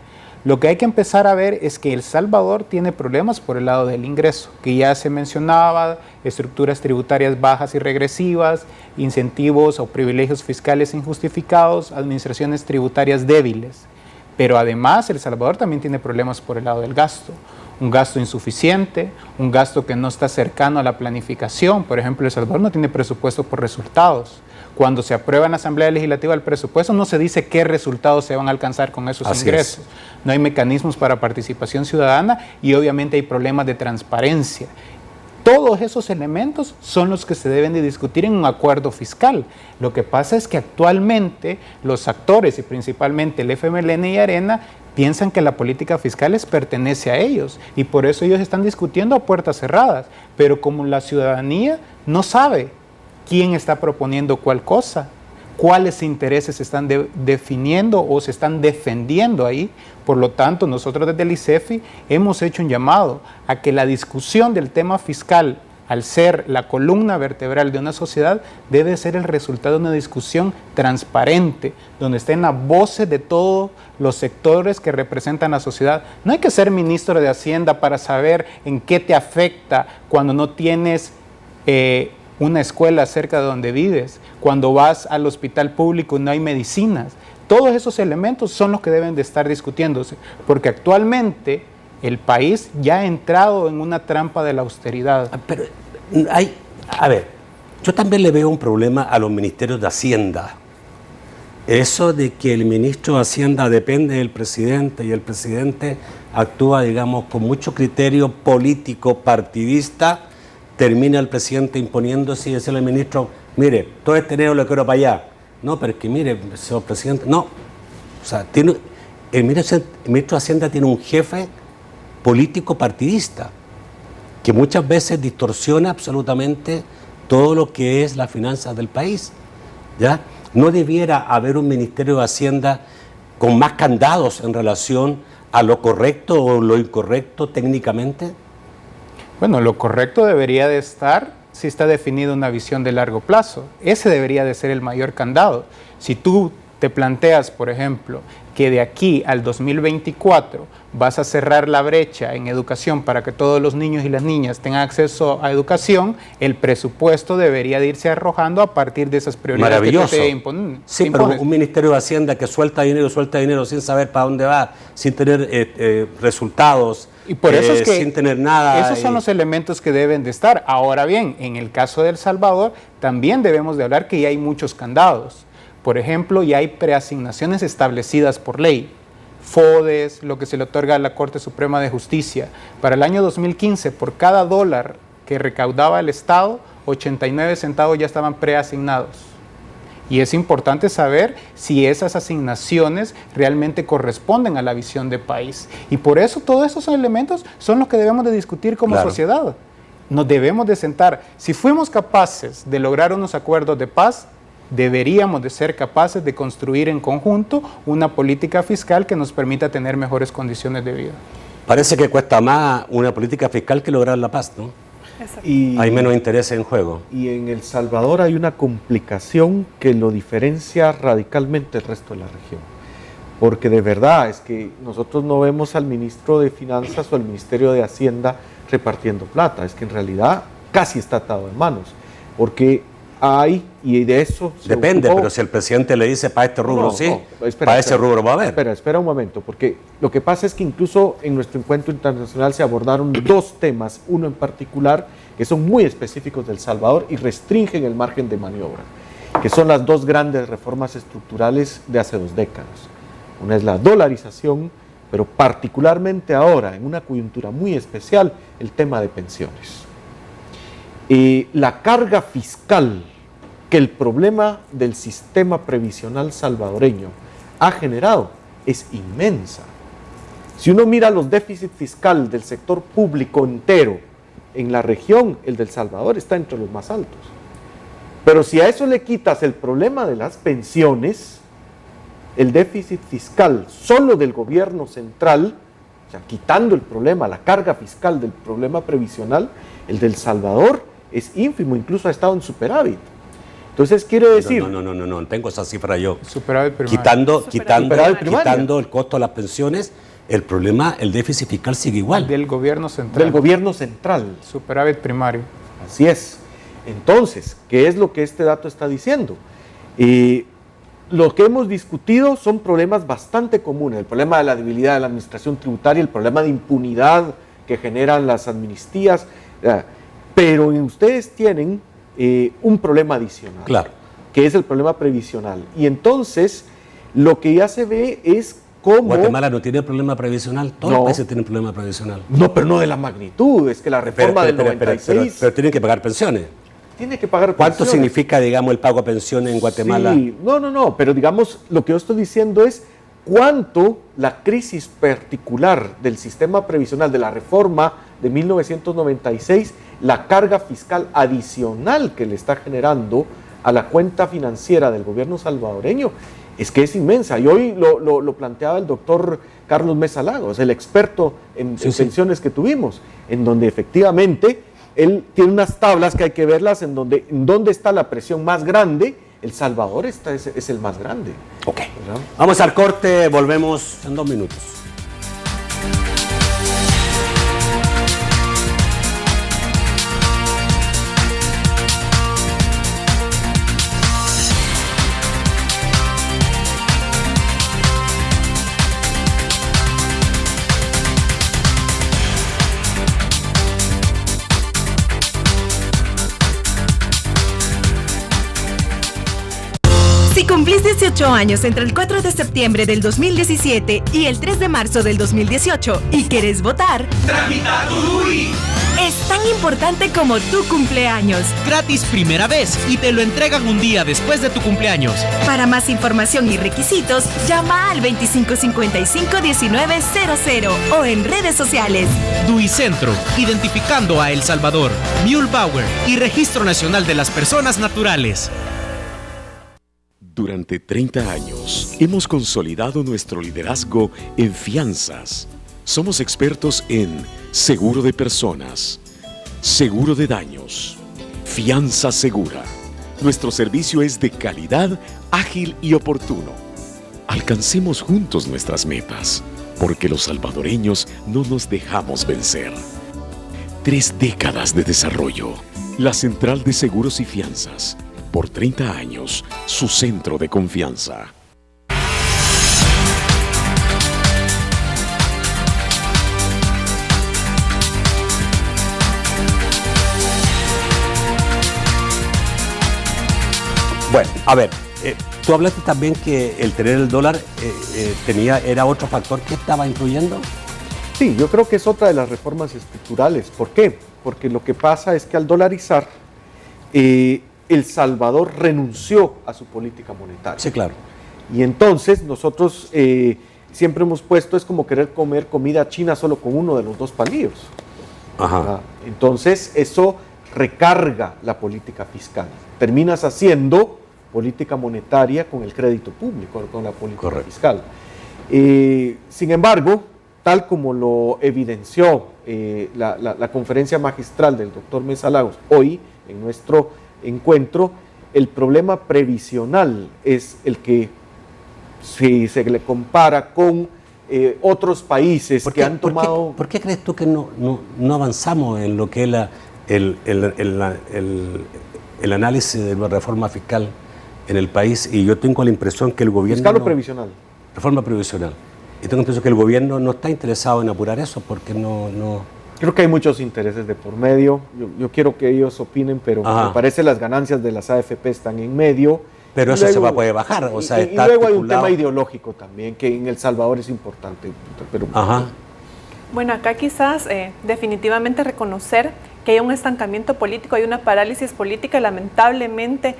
Lo que hay que empezar a ver es que El Salvador tiene problemas por el lado del ingreso, que ya se mencionaba, estructuras tributarias bajas y regresivas, incentivos o privilegios fiscales injustificados, administraciones tributarias débiles. Pero además El Salvador también tiene problemas por el lado del gasto. Un gasto insuficiente, un gasto que no está cercano a la planificación. Por ejemplo, El Salvador no tiene presupuesto por resultados. Cuando se aprueba en la Asamblea Legislativa el presupuesto, no se dice qué resultados se van a alcanzar con esos ingresos. No hay mecanismos para participación ciudadana y obviamente hay problemas de transparencia. Todos esos elementos son los que se deben de discutir en un acuerdo fiscal. Lo que pasa es que actualmente los actores y principalmente el FMLN y Arena piensan que la política fiscal les pertenece a ellos y por eso ellos están discutiendo a puertas cerradas. Pero como la ciudadanía no sabe quién está proponiendo cuál cosa, cuáles intereses se están definiendo o se están defendiendo ahí. Por lo tanto, nosotros desde el ICEFI hemos hecho un llamado a que la discusión del tema fiscal, al ser la columna vertebral de una sociedad, debe ser el resultado de una discusión transparente, donde estén las voces de todos los sectores que representan la sociedad. No hay que ser ministro de Hacienda para saber en qué te afecta cuando no tienes una escuela cerca de donde vives, cuando vas al hospital público y no hay medicinas. Todos esos elementos son los que deben de estar discutiéndose, porque actualmente el país ya ha entrado en una trampa de la austeridad. Pero yo también le veo un problema a los ministerios de Hacienda. Eso de que el ministro de Hacienda depende del presidente y el presidente actúa, digamos, con mucho criterio político, partidista, termina el presidente imponiéndose y decirle al ministro, mire, todo este dinero lo quiero para allá. No, pero es que mire, señor presidente, no. O sea, el ministro de Hacienda tiene un jefe político partidista que muchas veces distorsiona absolutamente todo lo que es las finanzas del país, ¿ya? ¿No debiera haber un Ministerio de Hacienda con más candados en relación a lo correcto o lo incorrecto técnicamente? Bueno, lo correcto debería de estar si está definida una visión de largo plazo. Ese debería de ser el mayor candado. Si tú te planteas, por ejemplo, que de aquí al 2024 vas a cerrar la brecha en educación para que todos los niños y las niñas tengan acceso a educación, el presupuesto debería de irse arrojando a partir de esas prioridades. Maravilloso. Que te impones. Sí, pero un Ministerio de Hacienda que suelta dinero sin saber para dónde va, sin tener resultados, y por eso es que sin tener nada. Esos son los elementos que deben de estar. Ahora bien, en el caso de El Salvador, también debemos de hablar que ya hay muchos candados. Por ejemplo, ya hay preasignaciones establecidas por ley. FODES, lo que se le otorga a la Corte Suprema de Justicia. Para el año 2015, por cada dólar que recaudaba el Estado, 89 centavos ya estaban preasignados. Y es importante saber si esas asignaciones realmente corresponden a la visión de país. Y por eso todos esos elementos son los que debemos de discutir como sociedad. Nos debemos de sentar. Si fuimos capaces de lograr unos acuerdos de paz, deberíamos de ser capaces de construir en conjunto una política fiscal que nos permita tener mejores condiciones de vida. Parece que cuesta más una política fiscal que lograr la paz, ¿no? Y hay menos interés en juego. Y en El Salvador hay una complicación que lo diferencia radicalmente del resto de la región. Porque de verdad es que nosotros no vemos al ministro de Finanzas o al Ministerio de Hacienda repartiendo plata. Es que en realidad casi está atado de manos. Porque hay, y de eso depende, pero si el presidente le dice para este rubro para ese rubro va a haber. Espera un momento, porque lo que pasa es que incluso en nuestro encuentro internacional se abordaron dos temas, uno en particular, que son muy específicos de El Salvador y restringen el margen de maniobra, que son las dos grandes reformas estructurales de hace 2 décadas. Una es la dolarización, pero particularmente ahora, en una coyuntura muy especial, el tema de pensiones. La carga fiscal que el problema del sistema previsional salvadoreño ha generado es inmensa. Si uno mira los déficits fiscales del sector público entero en la región, el del Salvador está entre los más altos. Pero si a eso le quitas el problema de las pensiones, el déficit fiscal solo del gobierno central, o sea, quitando el problema, la carga fiscal del problema previsional, el del Salvador es ínfimo, incluso ha estado en superávit. Entonces quiere decir... No, tengo esa cifra yo. Superávit primario. Quitando el costo de las pensiones, el problema, el déficit fiscal sigue igual. Del gobierno central. Del gobierno central. Superávit primario. Así es. Entonces, ¿qué es lo que este dato está diciendo? Lo que hemos discutido son problemas bastante comunes. El problema de la debilidad de la administración tributaria, el problema de impunidad que generan las amnistías... Pero ustedes tienen un problema adicional, que es el problema previsional. Y entonces, lo que ya se ve es cómo... Guatemala no tiene problema previsional, todos los países tienen problema previsional. No, pero no de la magnitud, es que la reforma del 96... Pero tienen que pagar pensiones. Tiene que pagar pensiones. ¿Cuánto significa, digamos, el pago de pensiones en Guatemala? Sí, no, pero digamos, lo que yo estoy diciendo es cuánto la crisis particular del sistema previsional, de la reforma de 1996, la carga fiscal adicional que le está generando a la cuenta financiera del gobierno salvadoreño, es que es inmensa. Y hoy lo planteaba el doctor Carlos Mesa Lagos, el experto en pensiones que tuvimos, en donde efectivamente él tiene unas tablas que hay que verlas en donde está la presión más grande. El Salvador es el más grande. Ok. ¿Verdad? Vamos al corte, volvemos en 2 minutos. Si cumplís 18 años entre el 4 de septiembre del 2017 y el 3 de marzo del 2018 y querés votar, ¡tramita tu DUI! Es tan importante como tu cumpleaños. Gratis primera vez y te lo entregan un día después de tu cumpleaños. Para más información y requisitos, llama al 2555-1900 o en redes sociales. DUI Centro, identificando a El Salvador, Mühlbauer y Registro Nacional de las Personas Naturales. Durante 30 años hemos consolidado nuestro liderazgo en fianzas. Somos expertos en seguro de personas, seguro de daños, fianza segura. Nuestro servicio es de calidad, ágil y oportuno. Alcancemos juntos nuestras metas, porque los salvadoreños no nos dejamos vencer. 3 décadas de desarrollo. La Central de Seguros y Fianzas. Por 30 años, su centro de confianza. Bueno, a ver, tú hablaste también que el tener el dólar era otro factor que estaba incluyendo. Sí, yo creo que es otra de las reformas estructurales. ¿Por qué? Porque lo que pasa es que al dolarizar, El Salvador renunció a su política monetaria. Sí, claro. Y entonces nosotros siempre hemos puesto, es como querer comer comida china solo con uno de los 2 palillos. Ajá. Entonces eso recarga la política fiscal. Terminas haciendo política monetaria con el crédito público, con la política fiscal. Sin embargo, tal como lo evidenció la conferencia magistral del doctor Mesa Lagos hoy en nuestro encuentro, el problema previsional es el que, si se le compara con otros países que han tomado... ¿Por qué crees tú que no avanzamos en lo que es el análisis de la reforma fiscal en el país? Y yo tengo la impresión que el gobierno... ¿Fiscal o previsional? Reforma previsional. Y tengo la impresión que el gobierno no está interesado en apurar eso porque no... Creo que hay muchos intereses de por medio. Yo quiero que ellos opinen, pero me parece las ganancias de las AFP están en medio. Pero eso luego, se puede bajar. O sea, y luego hay un tema ideológico también, que en El Salvador es importante. Pero, bueno, acá quizás definitivamente reconocer que hay un estancamiento político, hay una parálisis política. Lamentablemente,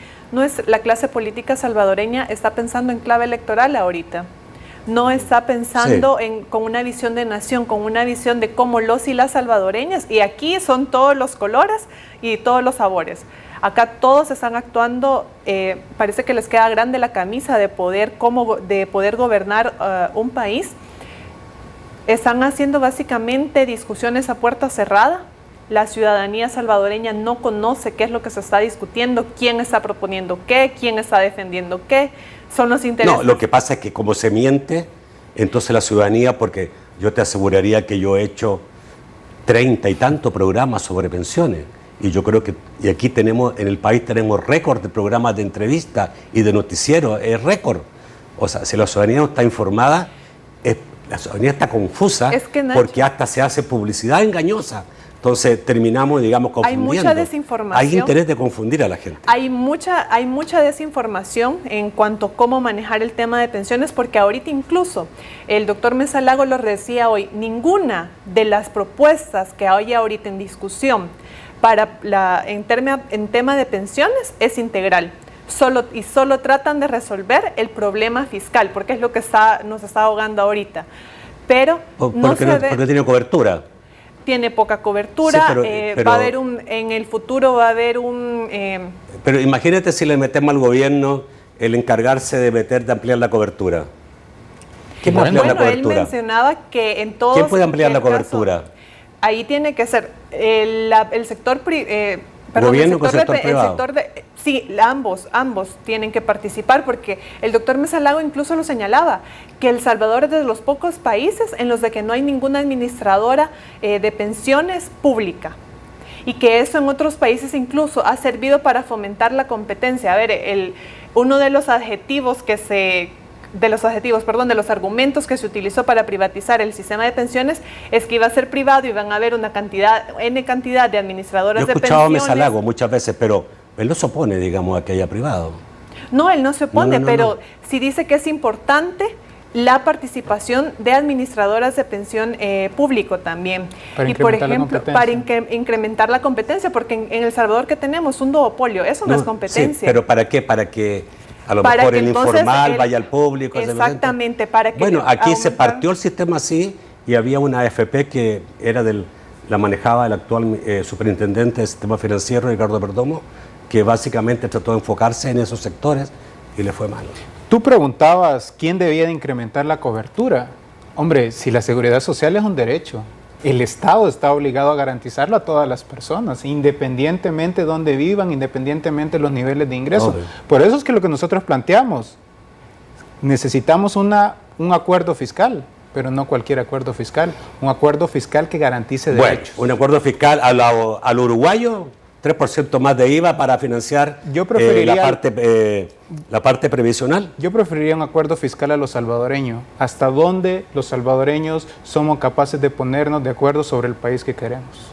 la clase política salvadoreña está pensando en clave electoral ahorita. No está pensando con una visión de nación, con una visión de cómo los y las salvadoreñas, y aquí son todos los colores y todos los sabores. Acá todos están actuando, parece que les queda grande la camisa de poder gobernar un país. Están haciendo básicamente discusiones a puerta cerrada. La ciudadanía salvadoreña no conoce qué es lo que se está discutiendo, quién está proponiendo qué, quién está defendiendo qué. Son los intereses. No, lo que pasa es que como se miente, entonces la ciudadanía, porque yo te aseguraría que yo he hecho 30 y tantos programas sobre pensiones, y yo creo que y aquí en el país tenemos récord de programas de entrevista y de noticiero, es récord. O sea, si la ciudadanía no está informada, la ciudadanía está confusa, porque hasta se hace publicidad engañosa. Entonces terminamos, digamos, confundiendo. Hay mucha desinformación. Hay interés de confundir a la gente. Hay mucha desinformación en cuanto a cómo manejar el tema de pensiones, porque ahorita incluso el doctor Mesa Lagos lo decía hoy, ninguna de las propuestas que hay ahorita en discusión en tema de pensiones es integral. Solo tratan de resolver el problema fiscal, porque es lo que nos está ahogando ahorita. Pero porque tiene cobertura. Tiene poca cobertura, sí, pero va a haber en el futuro va a haber Pero imagínate si le metemos al gobierno el encargarse de ampliar la cobertura. ¿Quién puede ampliar la cobertura? Él mencionaba que en todos... ¿Quién puede ampliar la cobertura? Ahí tiene que ser el sector ¿Gobierno con sector privado? Sí, ambos tienen que participar, porque el doctor Mesa Lagos incluso lo señalaba, que El Salvador es de los pocos países en los de que no hay ninguna administradora de pensiones pública, y que eso en otros países incluso ha servido para fomentar la competencia. A ver, uno de los los argumentos que se utilizó para privatizar el sistema de pensiones es que iba a ser privado y van a haber una cantidad de administradoras de pensiones. Yo he escuchado a Mesa Lagos muchas veces, pero él no se opone, digamos, a que haya privado. No, él no se opone, pero sí dice que es importante la participación de administradoras de pensión público también. Para por ejemplo, para incrementar la competencia, porque en El Salvador que tenemos un duopolio, eso no es competencia. Sí, pero ¿para qué? Para que a lo mejor el informal vaya al público. Exactamente, para que... Bueno, aquí se partió el sistema así, y había una AFP que era la manejaba el actual superintendente del sistema financiero, Ricardo Perdomo, que básicamente trató de enfocarse en esos sectores, y le fue mal. Tú preguntabas quién debía de incrementar la cobertura. Hombre, si la seguridad social es un derecho, el Estado está obligado a garantizarlo a todas las personas, independientemente de dónde vivan, independientemente de los niveles de ingreso. Por eso es que lo que nosotros planteamos, necesitamos un acuerdo fiscal, pero no cualquier acuerdo fiscal, un acuerdo fiscal que garantice derechos. Un acuerdo fiscal al uruguayo, 3% más de IVA para financiar la parte previsional. Yo preferiría un acuerdo fiscal a los salvadoreños, hasta donde los salvadoreños somos capaces de ponernos de acuerdo sobre el país que queremos.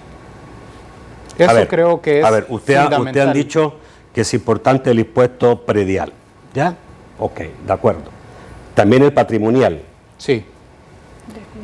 Eso creo que es usted han dicho que es importante el impuesto predial, ¿ya? Ok, de acuerdo. También el patrimonial. Sí.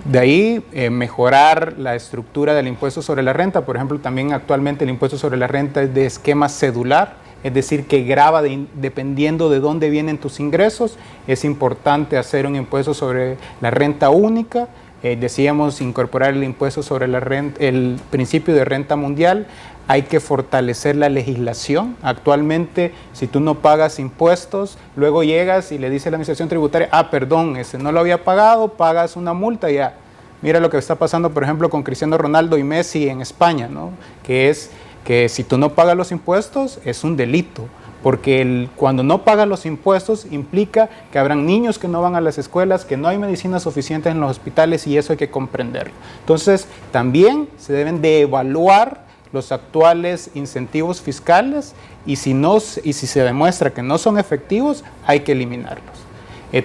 De ahí mejorar la estructura del impuesto sobre la renta. Por ejemplo, también actualmente el impuesto sobre la renta es de esquema cedular, es decir, que grava dependiendo de dónde vienen tus ingresos. Es importante hacer un impuesto sobre la renta única. Decíamos incorporar el impuesto sobre la renta, el principio de renta mundial. Hay que fortalecer la legislación. Actualmente, si tú no pagas impuestos, luego llegas y le dice a la administración tributaria, perdón, ese no lo había pagado, pagas una multa y ya. Mira lo que está pasando, por ejemplo, con Cristiano Ronaldo y Messi en España, ¿no? Que es que si tú no pagas los impuestos, es un delito. Porque cuando no pagas los impuestos implica que habrán niños que no van a las escuelas, que no hay medicinas suficientes en los hospitales y eso hay que comprenderlo. Entonces, también se deben de evaluar los actuales incentivos fiscales y si se demuestra que no son efectivos, hay que eliminarlos.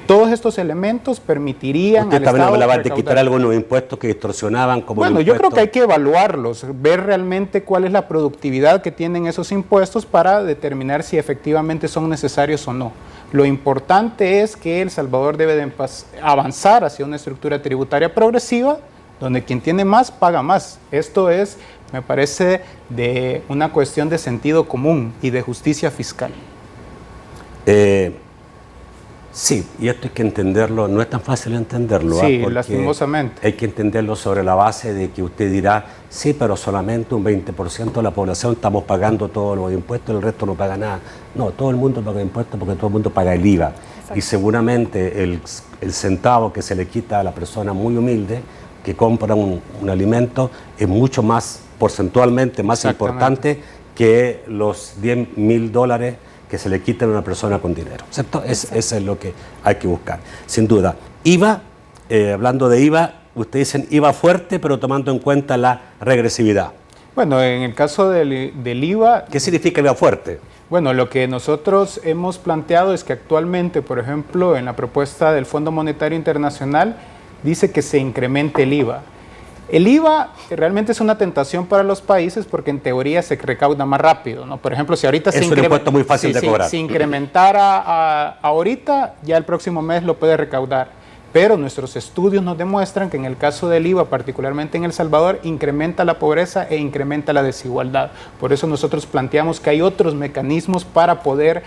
Todos estos elementos permitirían al Estado hablaba de quitar algunos impuestos que distorsionaban como Bueno, yo creo que hay que evaluarlos, ver realmente cuál es la productividad que tienen esos impuestos para determinar si efectivamente son necesarios o no. Lo importante es que El Salvador debe de avanzar hacia una estructura tributaria progresiva, donde quien tiene más, paga más. Esto es, me parece, de una cuestión de sentido común y de justicia fiscal. Sí, y esto hay que entenderlo, no es tan fácil entenderlo. Sí, lastimosamente. Hay que entenderlo sobre la base de que usted dirá, sí, pero solamente un 20% de la población estamos pagando todos los impuestos y el resto no paga nada. No, todo el mundo paga impuestos porque todo el mundo paga el IVA. Exacto. Y seguramente el centavo que se le quita a la persona muy humilde que compra un alimento es mucho más, porcentualmente más importante que los $10,000 que se le quiten a una persona con dinero, ¿cierto? Eso es lo que hay que buscar, sin duda. IVA, hablando de IVA, ustedes dicen IVA fuerte, pero tomando en cuenta la regresividad. Bueno, en el caso del IVA... ¿Qué significa IVA fuerte? Bueno, lo que nosotros hemos planteado es que actualmente, por ejemplo, en la propuesta del Fondo Monetario Internacional, dice que se incremente el IVA. El IVA realmente es una tentación para los países porque en teoría se recauda más rápido, ¿no? Por ejemplo, si ahorita es un impuesto muy fácil de cobrar. Si incrementara ahorita, ya el próximo mes lo puede recaudar. Pero nuestros estudios nos demuestran que en el caso del IVA, particularmente en El Salvador, incrementa la pobreza e incrementa la desigualdad. Por eso nosotros planteamos que hay otros mecanismos para poder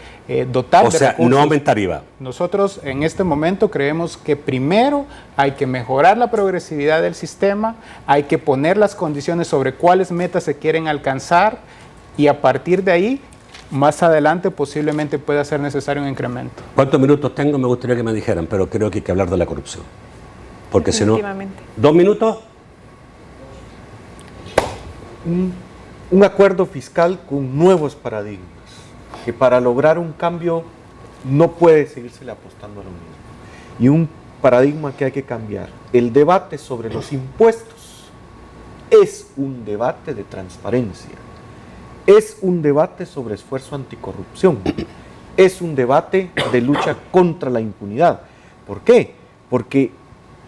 dotar de recursos. O sea, no aumentar IVA. Nosotros en este momento creemos que primero hay que mejorar la progresividad del sistema, hay que poner las condiciones sobre cuáles metas se quieren alcanzar y a partir de ahí, más adelante posiblemente pueda ser necesario un incremento. ¿Cuántos minutos tengo? Me gustaría que me dijeran, pero creo que hay que hablar de la corrupción. Porque si no... ¿2 minutos? Un acuerdo fiscal con nuevos paradigmas, que para lograr un cambio no puede seguírsele apostando a lo mismo. Y un paradigma que hay que cambiar. El debate sobre los impuestos es un debate de transparencia. Es un debate sobre esfuerzo anticorrupción, es un debate de lucha contra la impunidad. ¿Por qué? Porque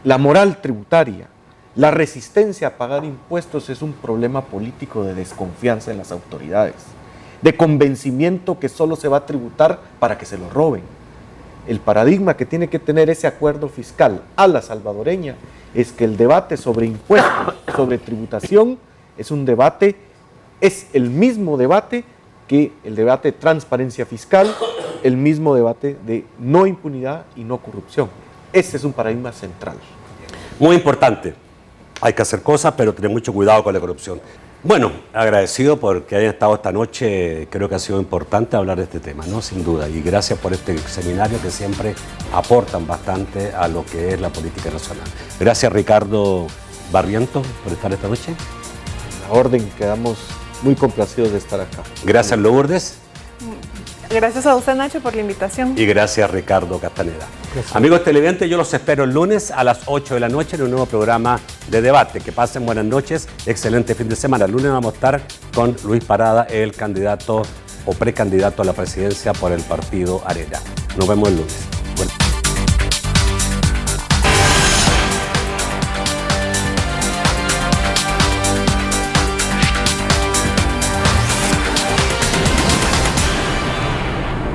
la moral tributaria, la resistencia a pagar impuestos es un problema político de desconfianza en las autoridades, de convencimiento que solo se va a tributar para que se lo roben. El paradigma que tiene que tener ese acuerdo fiscal a la salvadoreña es que el debate sobre impuestos, sobre tributación, es un debate... Es el mismo debate que el debate de transparencia fiscal, el mismo debate de no impunidad y no corrupción. Ese es un paradigma central. Muy importante. Hay que hacer cosas, pero tener mucho cuidado con la corrupción. Bueno, agradecido porque hayan estado esta noche. Creo que ha sido importante hablar de este tema, ¿no? Sin duda. Y gracias por este seminario que siempre aportan bastante a lo que es la política nacional. Gracias, Ricardo Barrientos, por estar esta noche. La orden, quedamos muy complacidos de estar acá. Gracias, Lourdes. Gracias a usted, Nacho, por la invitación. Y gracias, Ricardo Castaneda. Gracias. Amigos televidentes, yo los espero el lunes a las 8 de la noche en un nuevo programa de debate. Que pasen buenas noches, excelente fin de semana. El lunes vamos a estar con Luis Parada, el candidato o precandidato a la presidencia por el partido Arena. Nos vemos el lunes. Bueno.